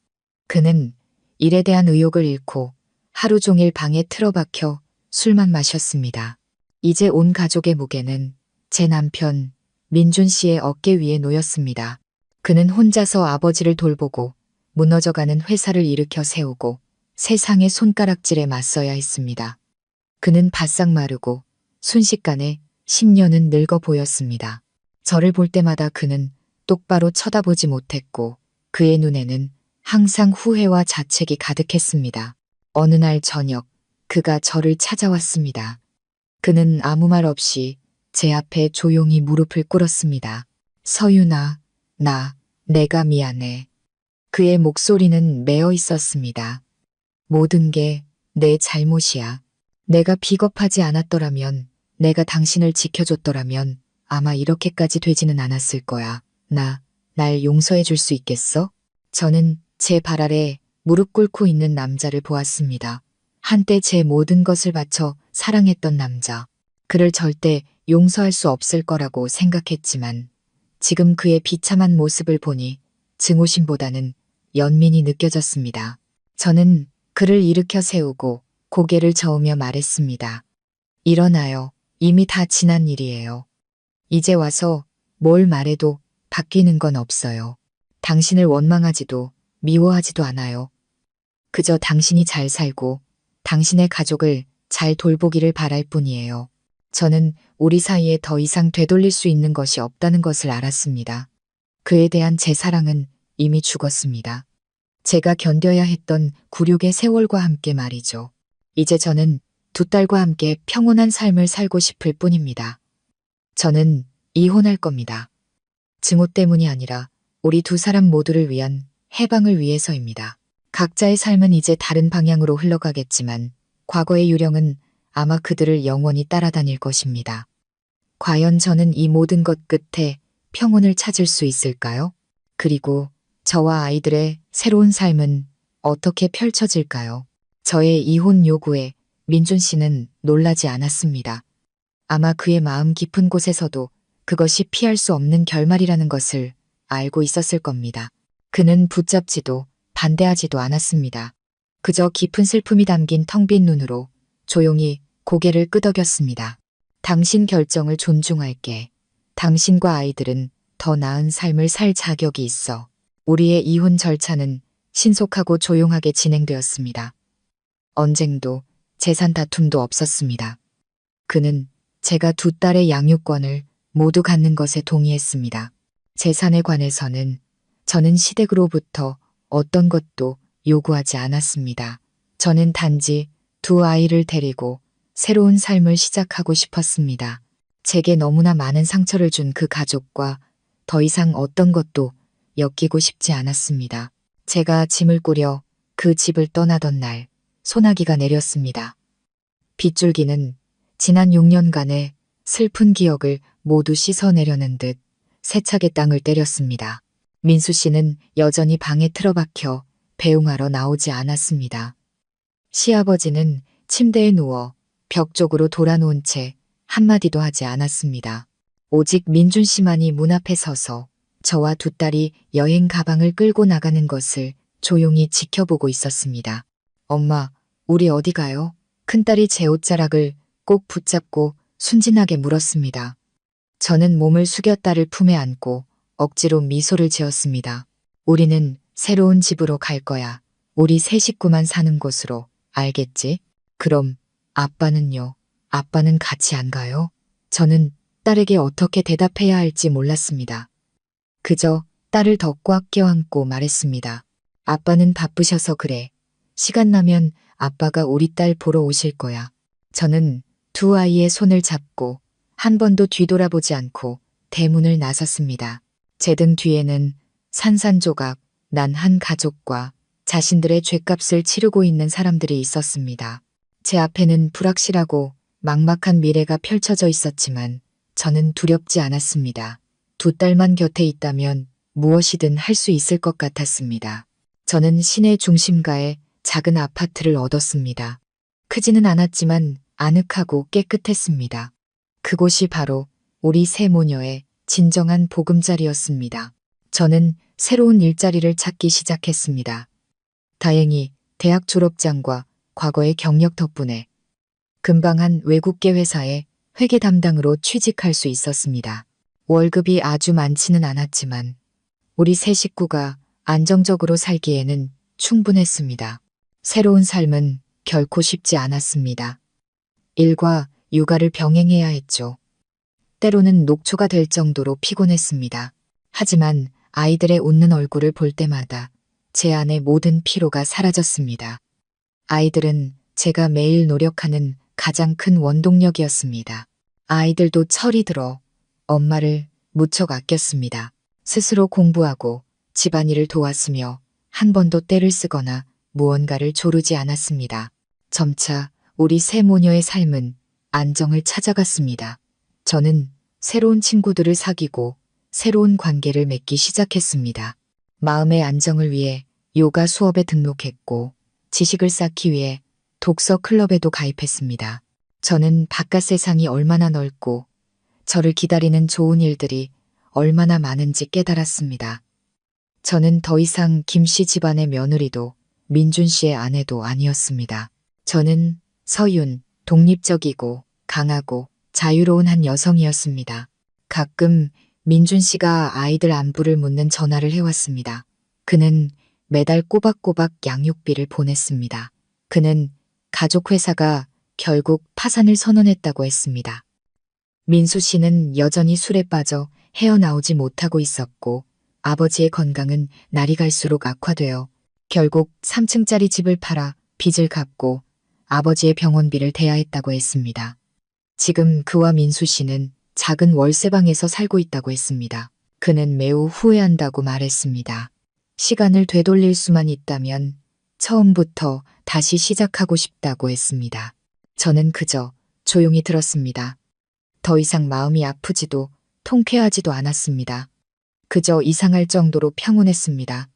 A: 그는 일에 대한 의욕을 잃고 하루 종일 방에 틀어박혀 술만 마셨습니다. 이제 온 가족의 무게는 제 남편 민준 씨의 어깨 위에 놓였습니다. 그는 혼자서 아버지를 돌보고 무너져가는 회사를 일으켜 세우고 세상의 손가락질에 맞서야 했습니다. 그는 바싹 마르고 순식간에 10년은 늙어 보였습니다. 저를 볼 때마다 그는 똑바로 쳐다보지 못했고 그의 눈에는 항상 후회와 자책이 가득했습니다. 어느 날 저녁 그가 저를 찾아왔습니다. 그는 아무 말 없이 제 앞에 조용히 무릎을 꿇었습니다. 서윤아, 내가 미안해. 그의 목소리는 메어 있었습니다. 모든 게 내 잘못이야. 내가 비겁하지 않았더라면, 내가 당신을 지켜줬더라면 아마 이렇게까지 되지는 않았을 거야. 날 용서해 줄 수 있겠어? 저는 제 발 아래 무릎 꿇고 있는 남자를 보았습니다. 한때 제 모든 것을 바쳐 사랑했던 남자. 그를 절대 용서할 수 없을 거라고 생각했지만 지금 그의 비참한 모습을 보니 증오심보다는 연민이 느껴졌습니다. 저는 그를 일으켜 세우고 고개를 저으며 말했습니다. 일어나요. 이미 다 지난 일이에요. 이제 와서 뭘 말해도 바뀌는 건 없어요. 당신을 원망하지도 미워하지도 않아요. 그저 당신이 잘 살고 당신의 가족을 잘 돌보기를 바랄 뿐이에요. 저는 우리 사이에 더 이상 되돌릴 수 있는 것이 없다는 것을 알았습니다. 그에 대한 제 사랑은 이미 죽었습니다. 제가 견뎌야 했던 굴욕의 세월과 함께 말이죠. 이제 저는 두 딸과 함께 평온한 삶을 살고 싶을 뿐입니다. 저는 이혼할 겁니다. 증오 때문이 아니라 우리 두 사람 모두를 위한 해방을 위해서입니다. 각자의 삶은 이제 다른 방향으로 흘러가겠지만 과거의 유령은 아마 그들을 영원히 따라다닐 것입니다. 과연 저는 이 모든 것 끝에 평온을 찾을 수 있을까요? 그리고 저와 아이들의 새로운 삶은 어떻게 펼쳐질까요? 저의 이혼 요구에 민준 씨는 놀라지 않았습니다. 아마 그의 마음 깊은 곳에서도 그것이 피할 수 없는 결말이라는 것을 알고 있었을 겁니다. 그는 붙잡지도 반대하지도 않았습니다. 그저 깊은 슬픔이 담긴 텅 빈 눈으로 조용히 고개를 끄덕였습니다. 당신 결정을 존중할게. 당신과 아이들은 더 나은 삶을 살 자격이 있어. 우리의 이혼 절차는 신속하고 조용하게 진행되었습니다. 언쟁도 재산 다툼도 없었습니다. 그는 제가 두 딸의 양육권을 모두 갖는 것에 동의했습니다. 재산에 관해서는 저는 시댁으로부터 어떤 것도 요구하지 않았습니다. 저는 단지 두 아이를 데리고 새로운 삶을 시작하고 싶었습니다. 제게 너무나 많은 상처를 준 그 가족과 더 이상 어떤 것도 엮이고 싶지 않았습니다. 제가 짐을 꾸려 그 집을 떠나던 날 소나기가 내렸습니다. 빗줄기는 지난 6년간의 슬픈 기억을 모두 씻어내려는 듯 세차게 땅을 때렸습니다. 민수 씨는 여전히 방에 틀어박혀 배웅하러 나오지 않았습니다. 시아버지는 침대에 누워 벽 쪽으로 돌아놓은 채 한마디도 하지 않았습니다. 오직 민준 씨만이 문 앞에 서서 저와 두 딸이 여행 가방을 끌고 나가는 것을 조용히 지켜보고 있었습니다. 엄마, 우리 어디 가요? 큰딸이 제 옷자락을 꼭 붙잡고 순진하게 물었습니다. 저는 몸을 숙여 딸을 품에 안고 억지로 미소를 지었습니다. 우리는 새로운 집으로 갈 거야. 우리 세 식구만 사는 곳으로. 알겠지? 그럼 아빠는요? 아빠는 같이 안 가요? 저는 딸에게 어떻게 대답해야 할지 몰랐습니다. 그저 딸을 더 꽉 껴안고 말했습니다. 아빠는 바쁘셔서 그래. 시간 나면 아빠가 우리 딸 보러 오실 거야. 저는 두 아이의 손을 잡고 한 번도 뒤돌아보지 않고 대문을 나섰습니다. 제 등 뒤에는 산산조각 난 한 가족과 자신들의 죗값을 치르고 있는 사람들이 있었습니다. 제 앞에는 불확실하고 막막한 미래가 펼쳐져 있었지만 저는 두렵지 않았습니다. 두 딸만 곁에 있다면 무엇이든 할 수 있을 것 같았습니다. 저는 시내 중심가에 작은 아파트를 얻었습니다. 크지는 않았지만 아늑하고 깨끗했습니다. 그곳이 바로 우리 세 모녀의 진정한 보금자리였습니다. 저는 새로운 일자리를 찾기 시작했습니다. 다행히 대학 졸업장과 과거의 경력 덕분에 금방 한 외국계 회사에 회계 담당으로 취직할 수 있었습니다. 월급이 아주 많지는 않았지만 우리 세 식구가 안정적으로 살기에는 충분했습니다. 새로운 삶은 결코 쉽지 않았습니다. 일과 육아를 병행해야 했죠. 때로는 녹초가 될 정도로 피곤했습니다. 하지만 아이들의 웃는 얼굴을 볼 때마다 제 안의 모든 피로가 사라졌습니다. 아이들은 제가 매일 노력하는 가장 큰 원동력이었습니다. 아이들도 철이 들어 엄마를 무척 아꼈습니다. 스스로 공부하고 집안일을 도왔으며 한 번도 떼를 쓰거나 무언가를 조르지 않았습니다. 점차 우리 세 모녀의 삶은 안정을 찾아갔습니다. 저는 새로운 친구들을 사귀고 새로운 관계를 맺기 시작했습니다. 마음의 안정을 위해 요가 수업에 등록했고 지식을 쌓기 위해 독서 클럽에도 가입했습니다. 저는 바깥 세상이 얼마나 넓고 저를 기다리는 좋은 일들이 얼마나 많은지 깨달았습니다. 저는 더 이상 김 씨 집안의 며느리도 민준 씨의 아내도 아니었습니다. 저는 서윤, 독립적이고 강하고 자유로운 한 여성이었습니다. 가끔 민준 씨가 아이들 안부를 묻는 전화를 해왔습니다. 그는 매달 꼬박꼬박 양육비를 보냈습니다. 그는 가족 회사가 결국 파산을 선언했다고 했습니다. 민수 씨는 여전히 술에 빠져 헤어나오지 못하고 있었고 아버지의 건강은 날이 갈수록 악화되어 결국 3층짜리 집을 팔아 빚을 갚고 아버지의 병원비를 대야 했다고 했습니다. 지금 그와 민수 씨는 작은 월세방에서 살고 있다고 했습니다. 그는 매우 후회한다고 말했습니다. 시간을 되돌릴 수만 있다면 처음부터 다시 시작하고 싶다고 했습니다. 저는 그저 조용히 들었습니다. 더 이상 마음이 아프지도 통쾌하지도 않았습니다. 그저 이상할 정도로 평온했습니다.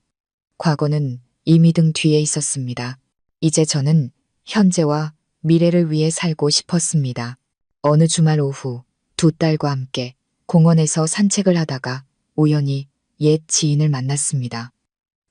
A: 과거는 이미 등 뒤에 있었습니다. 이제 저는 현재와 미래를 위해 살고 싶었습니다. 어느 주말 오후 두 딸과 함께 공원에서 산책을 하다가 우연히 옛 지인을 만났습니다.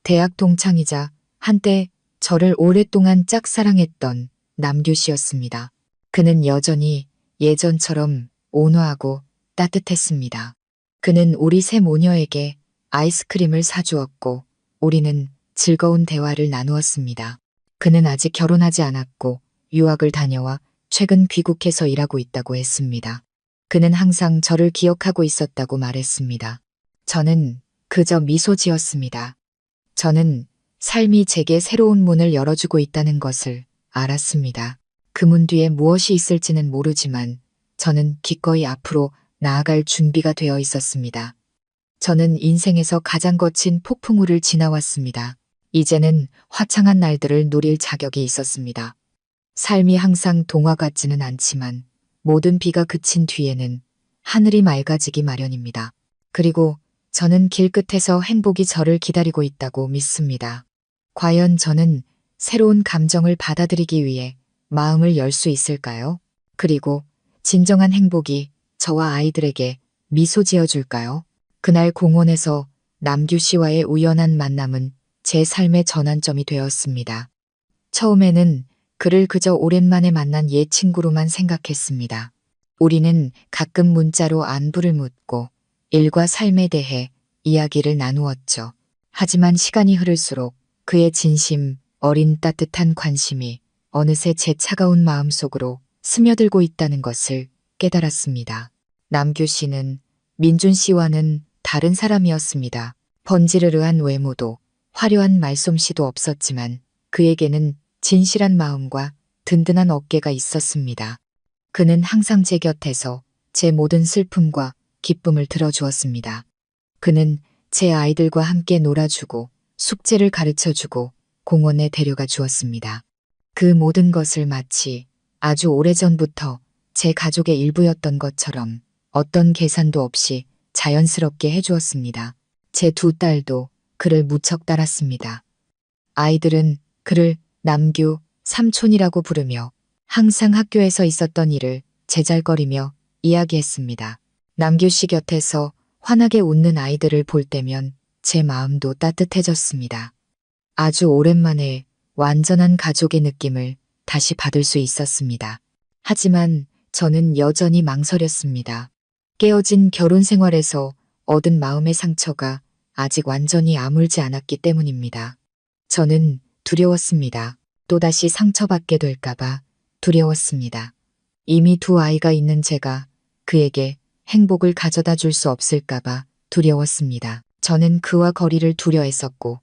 A: 대학 동창이자 한때 저를 오랫동안 짝사랑했던 남규 씨였습니다. 그는 여전히 예전처럼 온화하고 따뜻했습니다. 그는 우리 세 모녀에게 아이스크림을 사주었고 우리는 즐거운 대화를 나누었습니다. 그는 아직 결혼하지 않았고 유학을 다녀와 최근 귀국해서 일하고 있다고 했습니다. 그는 항상 저를 기억하고 있었다고 말했습니다. 저는 그저 미소 지었습니다. 저는 삶이 제게 새로운 문을 열어주고 있다는 것을 알았습니다. 그 문 뒤에 무엇이 있을지는 모르지만 저는 기꺼이 앞으로 나아갈 준비가 되어 있었습니다. 저는 인생에서 가장 거친 폭풍우를 지나왔습니다. 이제는 화창한 날들을 누릴 자격이 있었습니다. 삶이 항상 동화 같지는 않지만 모든 비가 그친 뒤에는 하늘이 맑아지기 마련입니다. 그리고 저는 길끝에서 행복이 저를 기다리고 있다고 믿습니다. 과연 저는 새로운 감정을 받아들이기 위해 마음을 열 수 있을까요? 그리고 진정한 행복이 저와 아이들에게 미소 지어줄까요? 그날 공원에서 남규 씨와의 우연한 만남은 제 삶의 전환점이 되었습니다. 처음에는 그를 그저 오랜만에 만난 옛 친구로만 생각했습니다. 우리는 가끔 문자로 안부를 묻고 일과 삶에 대해 이야기를 나누었죠. 하지만 시간이 흐를수록 그의 진심, 어린 따뜻한 관심이 어느새 제 차가운 마음속으로 스며들고 있다는 것을 깨달았습니다. 남규 씨는 민준 씨와는 다른 사람이었습니다. 번지르르한 외모도 화려한 말솜씨도 없었지만 그에게는 진실한 마음과 든든한 어깨가 있었습니다. 그는 항상 제 곁에서 제 모든 슬픔과 기쁨을 들어주었습니다. 그는 제 아이들과 함께 놀아주고 숙제를 가르쳐주고 공원에 데려가 주었습니다. 그 모든 것을 마치 아주 오래전부터 제 가족의 일부였던 것처럼 어떤 계산도 없이 자연스럽게 해주었습니다. 제 두 딸도 그를 무척 따랐습니다. 아이들은 그를 남규 삼촌이라고 부르며 항상 학교에서 있었던 일을 제잘거리며 이야기했습니다. 남규 씨 곁에서 환하게 웃는 아이들을 볼 때면 제 마음도 따뜻해졌습니다. 아주 오랜만에 완전한 가족의 느낌을 다시 받을 수 있었습니다. 하지만 저는 여전히 망설였습니다. 깨어진 결혼 생활에서 얻은 마음의 상처가 아직 완전히 아물지 않았기 때문입니다. 저는 두려웠습니다. 또다시 상처받게 될까봐 두려웠습니다. 이미 두 아이가 있는 제가 그에게 행복을 가져다 줄 수 없을까봐 두려웠습니다. 저는 그와 거리를 두려 했었고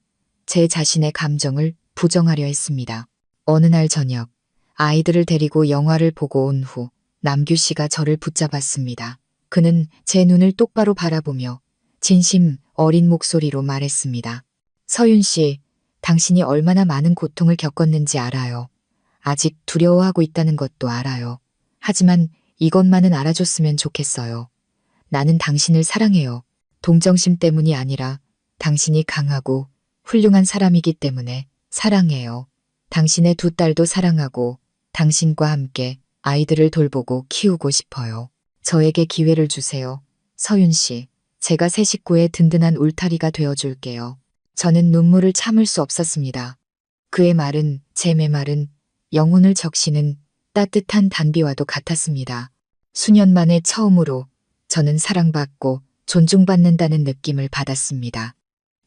A: 제 자신의 감정을 부정하려 했습니다. 어느 날 저녁 아이들을 데리고 영화를 보고 온 후 남규 씨가 저를 붙잡았습니다. 그는 제 눈을 똑바로 바라보며 진심 어린 목소리로 말했습니다. 서윤 씨, 당신이 얼마나 많은 고통을 겪었는지 알아요. 아직 두려워하고 있다는 것도 알아요. 하지만 이것만은 알아줬으면 좋겠어요. 나는 당신을 사랑해요. 동정심 때문이 아니라 당신이 강하고 훌륭한 사람이기 때문에 사랑해요. 당신의 두 딸도 사랑하고 당신과 함께 아이들을 돌보고 키우고 싶어요. 저에게 기회를 주세요. 서윤 씨, 제가 새 식구의 든든한 울타리가 되어줄게요. 저는 눈물을 참을 수 없었습니다. 그의 말은, 제 메말은 영혼을 적시는 따뜻한 단비와도 같았습니다. 수년 만에 처음으로 저는 사랑받고 존중받는다는 느낌을 받았습니다.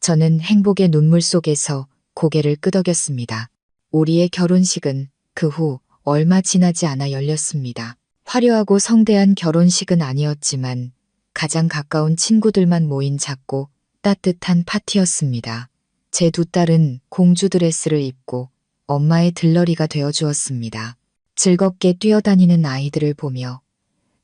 A: 저는 행복의 눈물 속에서 고개를 끄덕였습니다. 우리의 결혼식은 그 후 얼마 지나지 않아 열렸습니다. 화려하고 성대한 결혼식은 아니었지만 가장 가까운 친구들만 모인 작고 따뜻한 파티였습니다. 제 두 딸은 공주 드레스를 입고 엄마의 들러리가 되어주었습니다. 즐겁게 뛰어다니는 아이들을 보며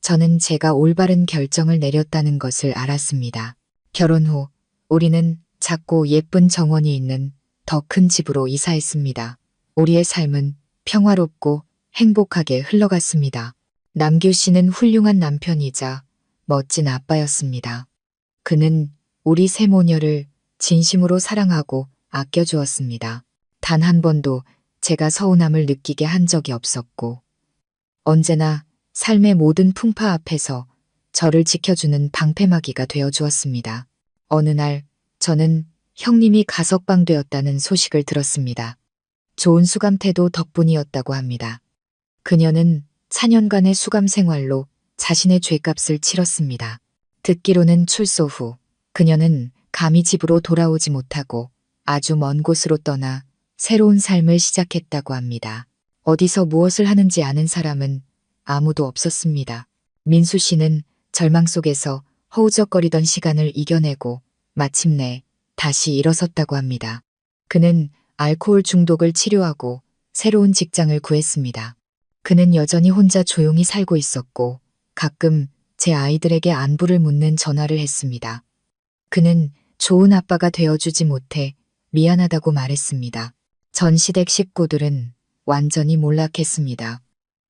A: 저는 제가 올바른 결정을 내렸다는 것을 알았습니다. 결혼 후 우리는 작고 예쁜 정원이 있는 더 큰 집으로 이사했습니다. 우리의 삶은 평화롭고 행복하게 흘러갔습니다. 남규 씨는 훌륭한 남편이자 멋진 아빠였습니다. 그는 우리 세 모녀를 진심으로 사랑하고 아껴주었습니다. 단 한 번도 제가 서운함을 느끼게 한 적이 없었고 언제나 삶의 모든 풍파 앞에서 저를 지켜주는 방패막이가 되어 주었습니다. 어느 날 저는 형님이 가석방되었다는 소식을 들었습니다. 좋은 수감 태도 덕분이었다고 합니다. 그녀는 4년간의 수감 생활로 자신의 죄값을 치렀습니다. 듣기로는 출소 후 그녀는 감히 집으로 돌아오지 못하고 아주 먼 곳으로 떠나 새로운 삶을 시작했다고 합니다. 어디서 무엇을 하는지 아는 사람은 아무도 없었습니다. 민수 씨는 절망 속에서 허우적거리던 시간을 이겨내고 마침내 다시 일어섰다고 합니다. 그는 알코올 중독을 치료하고 새로운 직장을 구했습니다. 그는 여전히 혼자 조용히 살고 있었고 가끔 제 아이들에게 안부를 묻는 전화를 했습니다. 그는 좋은 아빠가 되어주지 못해 미안하다고 말했습니다. 전 시댁 식구들은 완전히 몰락했습니다.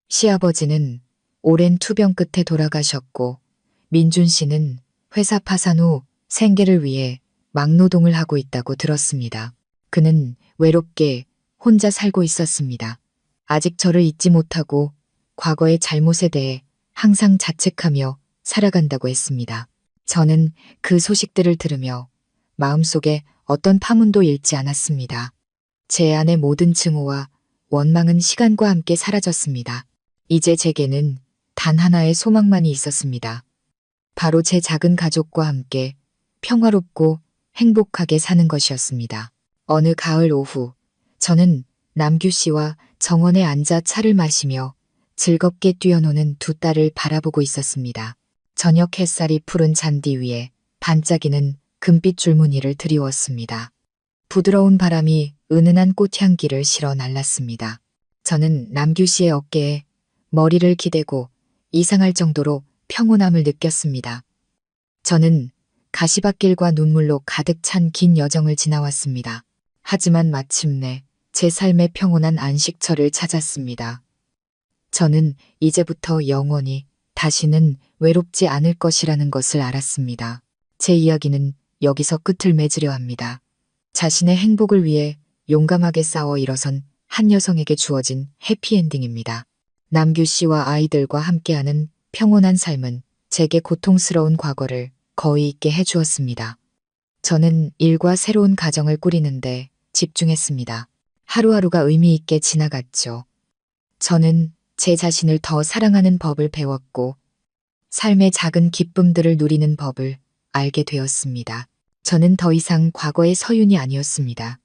A: 시아버지는 오랜 투병 끝에 돌아가셨고 민준 씨는 회사 파산 후 생계를 위해 막노동을 하고 있다고 들었습니다. 그는 외롭게 혼자 살고 있었습니다. 아직 저를 잊지 못하고 과거의 잘못에 대해 항상 자책하며 살아간다고 했습니다. 저는 그 소식들을 들으며 마음속에 어떤 파문도 잃지 않았습니다. 제 안의 모든 증오와 원망은 시간과 함께 사라졌습니다. 이제 제게는 단 하나의 소망만이 있었습니다. 바로 제 작은 가족과 함께 평화롭고 행복하게 사는 것이었습니다. 어느 가을 오후 저는 남규 씨와 정원에 앉아 차를 마시며 즐겁게 뛰어노는 두 딸을 바라보고 있었습니다. 저녁 햇살이 푸른 잔디 위에 반짝이는 금빛 줄무늬를 드리웠습니다. 부드러운 바람이 은은한 꽃향기를 실어 날랐습니다. 저는 남규 씨의 어깨에 머리를 기대고 이상할 정도로 평온함을 느꼈습니다. 저는 가시밭길과 눈물로 가득 찬 긴 여정을 지나왔습니다. 하지만 마침내 제 삶의 평온한 안식처를 찾았습니다. 저는 이제부터 영원히 다시는 외롭지 않을 것이라는 것을 알았습니다. 제 이야기는 여기서 끝을 맺으려 합니다. 자신의 행복을 위해 용감하게 싸워 일어선 한 여성에게 주어진 해피엔딩입니다. 남규 씨와 아이들과 함께하는 평온한 삶은 제게 고통스러운 과거를 거의 잊게 해주었습니다. 저는 일과 새로운 가정을 꾸리는데 집중했습니다. 하루하루가 의미 있게 지나갔죠. 저는 제 자신을 더 사랑하는 법을 배웠고 삶의 작은 기쁨들을 누리는 법을 알게 되었습니다. 저는 더 이상 과거의 서윤이 아니었습니다.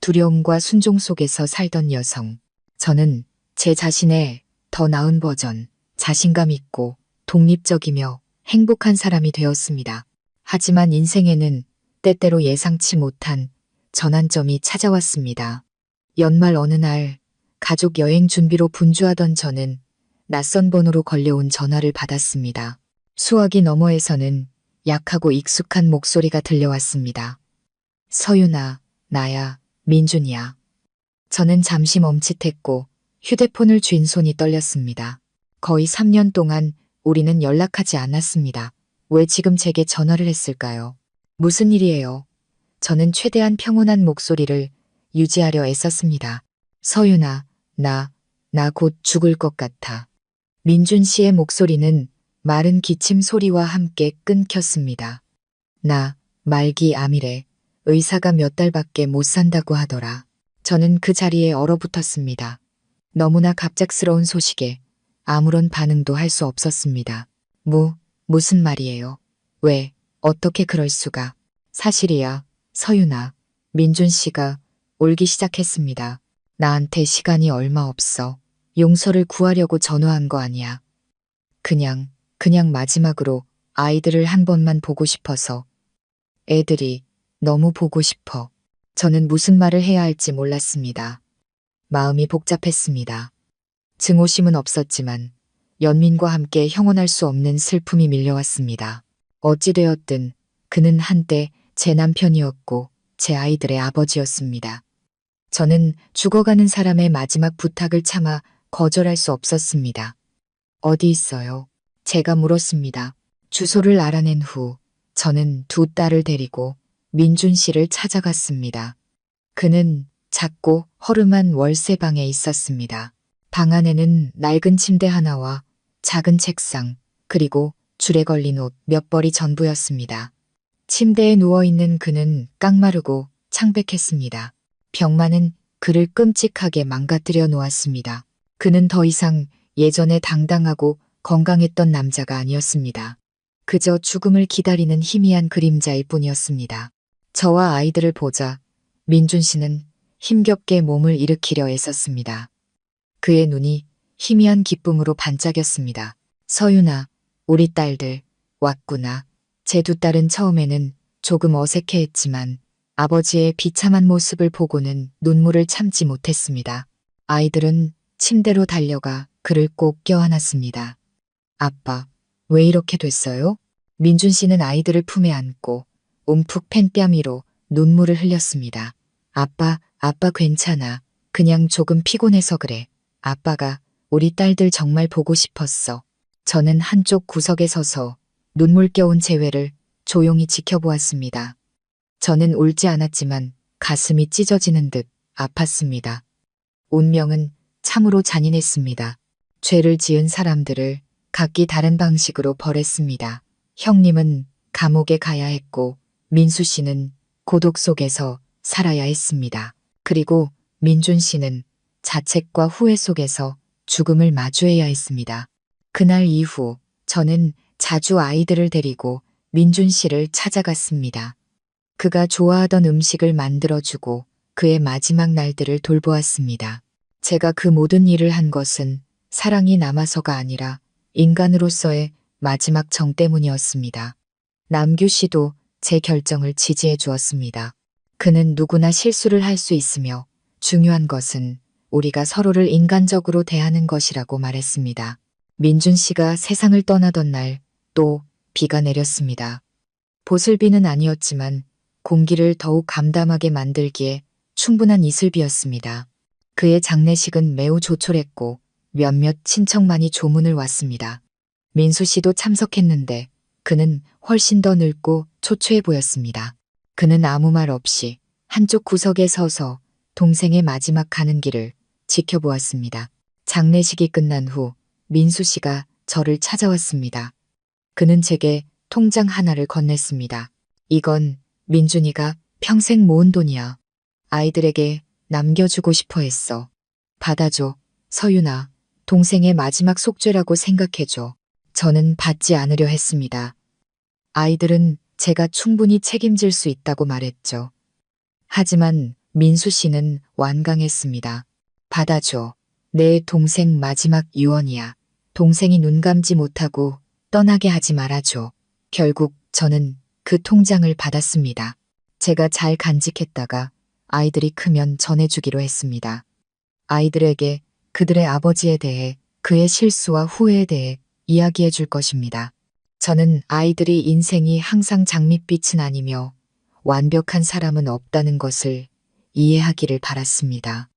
A: 두려움과 순종 속에서 살던 여성. 저는 제 자신의 더 나은 버전, 자신감 있고 독립적이며 행복한 사람이 되었습니다. 하지만 인생에는 때때로 예상치 못한 전환점이 찾아왔습니다. 연말 어느 날 가족 여행 준비로 분주하던 저는 낯선 번호로 걸려온 전화를 받았습니다. 수화기 너머에서는 약하고 익숙한 목소리가 들려왔습니다. 서윤아, 나야, 민준이야. 저는 잠시 멈칫했고 휴대폰을 쥔 손이 떨렸습니다. 거의 3년 동안 우리는 연락하지 않았습니다. 왜 지금 제게 전화를 했을까요? 무슨 일이에요? 저는 최대한 평온한 목소리를 유지하려 애썼습니다. 서윤아, 나 곧 죽을 것 같아. 민준 씨의 목소리는 마른 기침 소리와 함께 끊겼습니다. 나 말기암이래. 의사가 몇 달밖에 못 산다고 하더라. 저는 그 자리에 얼어붙었습니다. 너무나 갑작스러운 소식에 아무런 반응도 할 수 없었습니다. 무슨 말이에요? 왜, 어떻게 그럴 수가? 사실이야, 서윤아. 민준 씨가 울기 시작했습니다. 나한테 시간이 얼마 없어. 용서를 구하려고 전화한 거 아니야. 그냥 마지막으로 아이들을 한 번만 보고 싶어서. 애들이 너무 보고 싶어. 저는 무슨 말을 해야 할지 몰랐습니다. 마음이 복잡했습니다. 증오심은 없었지만 연민과 함께 형언할 수 없는 슬픔이 밀려왔습니다. 어찌되었든 그는 한때 제 남편이었고 제 아이들의 아버지였습니다. 저는 죽어가는 사람의 마지막 부탁을 참아 거절할 수 없었습니다. 어디 있어요? 제가 물었습니다. 주소를 알아낸 후 저는 두 딸을 데리고 민준 씨를 찾아갔습니다. 그는 작고 허름한 월세방에 있었습니다. 방 안에는 낡은 침대 하나와 작은 책상, 그리고 줄에 걸린 옷 몇 벌이 전부였습니다. 침대에 누워있는 그는 깡마르고 창백했습니다. 병만은 그를 끔찍하게 망가뜨려 놓았습니다. 그는 더 이상 예전에 당당하고 건강했던 남자가 아니었습니다. 그저 죽음을 기다리는 희미한 그림자일 뿐이었습니다. 저와 아이들을 보자 민준 씨는 힘겹게 몸을 일으키려 애썼습니다. 그의 눈이 희미한 기쁨으로 반짝였습니다. 서윤아, 우리 딸들 왔구나. 제 두 딸은 처음에는 조금 어색해했지만 아버지의 비참한 모습을 보고는 눈물을 참지 못했습니다. 아이들은 침대로 달려가 그를 꼭 껴안았습니다. 아빠, 왜 이렇게 됐어요? 민준 씨는 아이들을 품에 안고 움푹 팬 뺨 위로 눈물을 흘렸습니다. 아빠 괜찮아. 그냥 조금 피곤해서 그래. 아빠가 우리 딸들 정말 보고 싶었어. 저는 한쪽 구석에 서서 눈물겨운 재회를 조용히 지켜보았습니다. 저는 울지 않았지만 가슴이 찢어지는 듯 아팠습니다. 운명은 참으로 잔인했습니다. 죄를 지은 사람들을 각기 다른 방식으로 벌했습니다. 형님은 감옥에 가야 했고 민수 씨는 고독 속에서 살아야 했습니다. 그리고 민준 씨는 자책과 후회 속에서 죽음을 마주해야 했습니다. 그날 이후 저는 자주 아이들을 데리고 민준 씨를 찾아갔습니다. 그가 좋아하던 음식을 만들어주고 그의 마지막 날들을 돌보았습니다. 제가 그 모든 일을 한 것은 사랑이 남아서가 아니라 인간으로서의 마지막 정 때문이었습니다. 남규 씨도 제 결정을 지지해 주었습니다. 그는 누구나 실수를 할 수 있으며 중요한 것은 우리가 서로를 인간적으로 대하는 것이라고 말했습니다. 민준 씨가 세상을 떠나던 날 또 비가 내렸습니다. 보슬비는 아니었지만 공기를 더욱 감담하게 만들기에 충분한 이슬비였습니다. 그의 장례식은 매우 조촐했고 몇몇 친척만이 조문을 왔습니다. 민수 씨도 참석했는데 그는 훨씬 더 늙고 초췌해 보였습니다. 그는 아무 말 없이 한쪽 구석에 서서 동생의 마지막 가는 길을 지켜보았습니다. 장례식이 끝난 후 민수 씨가 저를 찾아왔습니다. 그는 제게 통장 하나를 건넸습니다. 이건 민준이가 평생 모은 돈이야. 아이들에게 남겨주고 싶어 했어. 받아줘. 서윤아, 동생의 마지막 속죄라고 생각해줘. 저는 받지 않으려 했습니다. 아이들은 제가 충분히 책임질 수 있다고 말했죠. 하지만 민수 씨는 완강했습니다. 받아줘. 내 동생 마지막 유언이야. 동생이 눈 감지 못하고 떠나게 하지 말아줘. 결국 저는 그 통장을 받았습니다. 제가 잘 간직했다가 아이들이 크면 전해주기로 했습니다. 아이들에게 그들의 아버지에 대해 그의 실수와 후회에 대해 이야기해 줄 것입니다. 저는 아이들이 인생이 항상 장밋빛은 아니며 완벽한 사람은 없다는 것을 이해하기를 바랐습니다.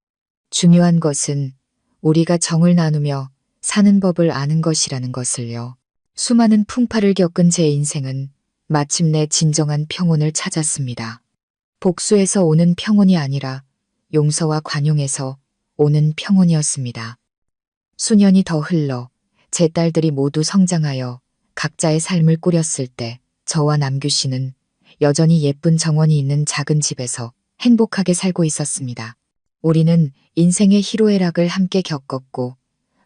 A: 중요한 것은 우리가 정을 나누며 사는 법을 아는 것이라는 것을요. 수많은 풍파를 겪은 제 인생은 마침내 진정한 평온을 찾았습니다. 복수에서 오는 평온이 아니라 용서와 관용에서 오는 평온이었습니다. 수년이 더 흘러 제 딸들이 모두 성장하여 각자의 삶을 꾸렸을 때 저와 남규 씨는 여전히 예쁜 정원이 있는 작은 집에서 행복하게 살고 있었습니다. 우리는 인생의 희로애락을 함께 겪었고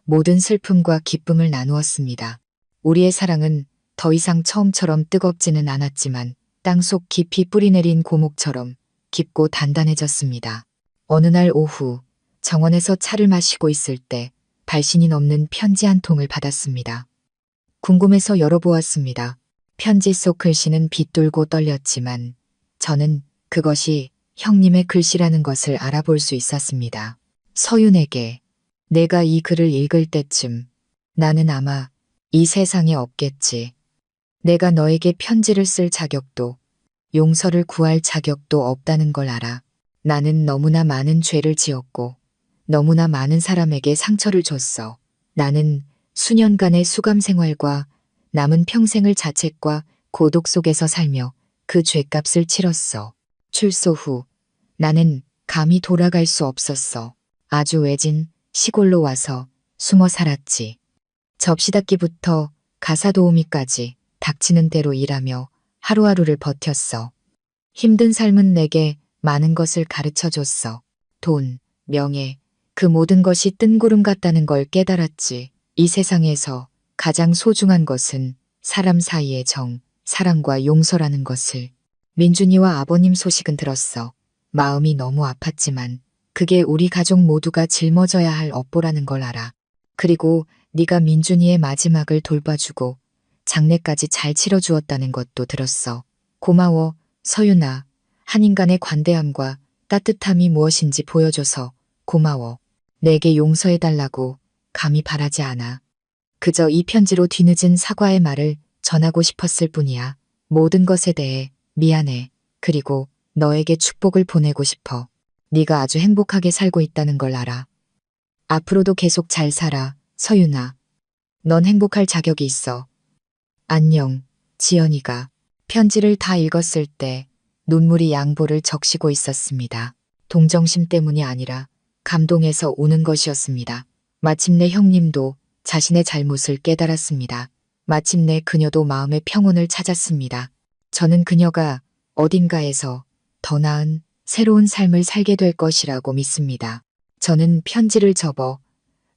A: 모든 슬픔과 기쁨을 나누었습니다. 우리의 사랑은 더 이상 처음처럼 뜨겁지는 않았지만 땅속 깊이 뿌리내린 고목처럼 깊고 단단해졌습니다. 어느 날 오후 정원에서 차를 마시고 있을 때 발신이 넘는 편지 한 통을 받았습니다. 궁금해서 열어보았습니다. 편지 속 글씨는 빗돌고 떨렸지만 저는 그것이 형님의 글씨라는 것을 알아볼 수 있었습니다. 서윤에게 내가 이 글을 읽을 때쯤 나는 아마 이 세상에 없겠지. 내가 너에게 편지를 쓸 자격도 용서를 구할 자격도 없다는 걸 알아. 나는 너무나 많은 죄를 지었고 너무나 많은 사람에게 상처를 줬어. 나는 수년간의 수감 생활과 남은 평생을 자책과 고독 속에서 살며 그 죄값을 치렀어. 출소 후 나는 감히 돌아갈 수 없었어. 아주 외진 시골로 와서 숨어 살았지. 접시 닦기부터 가사 도우미까지 닥치는 대로 일하며 하루하루를 버텼어. 힘든 삶은 내게 많은 것을 가르쳐 줬어. 돈, 명예, 그 모든 것이 뜬구름 같다는 걸 깨달았지. 이 세상에서 가장 소중한 것은 사람 사이의 정, 사랑과 용서라는 것을. 민준이와 아버님 소식은 들었어. 마음이 너무 아팠지만 그게 우리 가족 모두가 짊어져야 할 업보라는 걸 알아. 그리고 네가 민준이의 마지막을 돌봐주고 장례까지 잘 치러주었다는 것도 들었어. 고마워, 서윤아. 한 인간의 관대함과 따뜻함이 무엇인지 보여줘서 고마워. 내게 용서해달라고 감히 바라지 않아. 그저 이 편지로 뒤늦은 사과의 말을 전하고 싶었을 뿐이야. 모든 것에 대해 미안해. 그리고 너에게 축복을 보내고 싶어. 네가 아주 행복하게 살고 있다는 걸 알아. 앞으로도 계속 잘 살아, 서윤아. 넌 행복할 자격이 있어. 안녕, 지연이가. 편지를 다 읽었을 때 눈물이 양보를 적시고 있었습니다. 동정심 때문이 아니라 감동해서 우는 것이었습니다. 마침내 형님도 자신의 잘못을 깨달았습니다. 마침내 그녀도 마음의 평온을 찾았습니다. 저는 그녀가 어딘가에서 더 나은 새로운 삶을 살게 될 것이라고 믿습니다. 저는 편지를 접어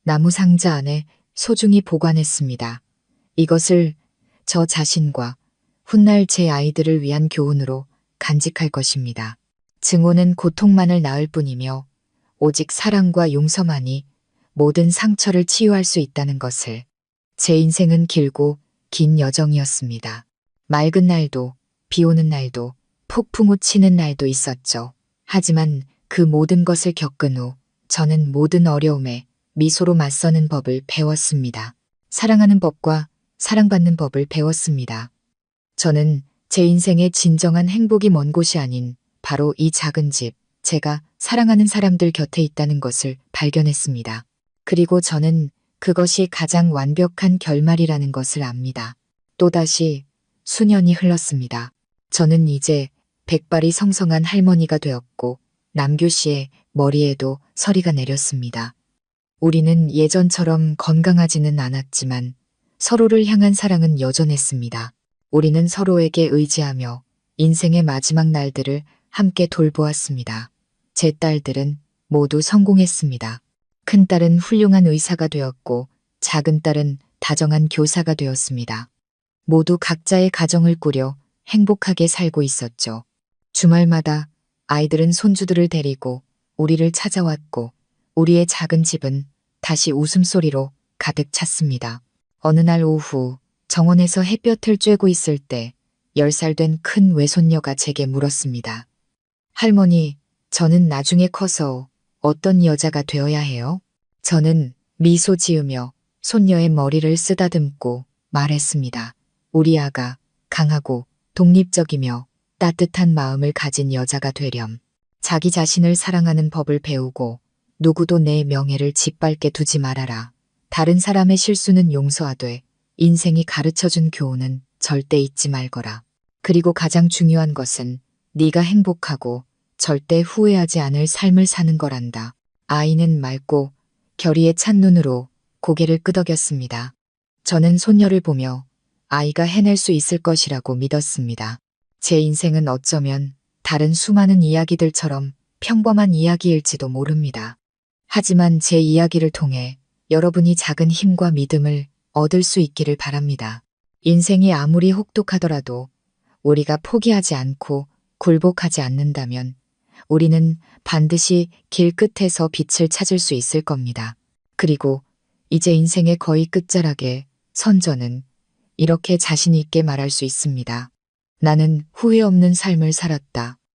A: 나무 상자 안에 소중히 보관했습니다. 이것을 저 자신과 훗날 제 아이들을 위한 교훈으로 간직할 것입니다. 증오는 고통만을 낳을 뿐이며 오직 사랑과 용서만이 모든 상처를 치유할 수 있다는 것을. 제 인생은 길고 긴 여정이었습니다. 맑은 날도, 비 오는 날도, 폭풍우 치는 날도 있었죠. 하지만 그 모든 것을 겪은 후 저는 모든 어려움에 미소로 맞서는 법을 배웠습니다. 사랑하는 법과 사랑받는 법을 배웠습니다. 저는 제 인생의 진정한 행복이 먼 곳이 아닌 바로 이 작은 집, 제가 사랑하는 사람들 곁에 있다는 것을 발견했습니다. 그리고 저는 그것이 가장 완벽한 결말이라는 것을 압니다. 또다시 수년이 흘렀습니다. 저는 이제 백발이 성성한 할머니가 되었고 남규 씨의 머리에도 서리가 내렸습니다. 우리는 예전처럼 건강하지는 않았지만 서로를 향한 사랑은 여전했습니다. 우리는 서로에게 의지하며 인생의 마지막 날들을 함께 돌보았습니다. 제 딸들은 모두 성공했습니다. 큰딸은 훌륭한 의사가 되었고 작은 딸은 다정한 교사가 되었습니다. 모두 각자의 가정을 꾸려 행복하게 살고 있었죠. 주말마다 아이들은 손주들을 데리고 우리를 찾아왔고 우리의 작은 집은 다시 웃음소리로 가득 찼습니다. 어느 날 오후 정원에서 햇볕을 쬐고 있을 때 10살 된 큰 외손녀가 제게 물었습니다. 할머니, 저는 나중에 커서 어떤 여자가 되어야 해요? 저는 미소 지으며 손녀의 머리를 쓰다듬고 말했습니다. 우리 아가 강하고 독립적이며 따뜻한 마음을 가진 여자가 되렴. 자기 자신을 사랑하는 법을 배우고 누구도 내 명예를 짓밟게 두지 말아라. 다른 사람의 실수는 용서하되 인생이 가르쳐준 교훈은 절대 잊지 말거라. 그리고 가장 중요한 것은 네가 행복하고 절대 후회하지 않을 삶을 사는 거란다. 아이는 맑고 결의에 찬 눈으로 고개를 끄덕였습니다. 저는 손녀를 보며 아이가 해낼 수 있을 것이라고 믿었습니다. 제 인생은 어쩌면 다른 수많은 이야기들처럼 평범한 이야기일지도 모릅니다. 하지만 제 이야기를 통해 여러분이 작은 힘과 믿음을 얻을 수 있기를 바랍니다. 인생이 아무리 혹독하더라도 우리가 포기하지 않고 굴복하지 않는다면 우리는 반드시 길 끝에서 빛을 찾을 수 있을 겁니다. 그리고 이제 인생의 거의 끝자락에 선 저는 이렇게 자신 있게 말할 수 있습니다. 나는 후회 없는 삶을 살았다.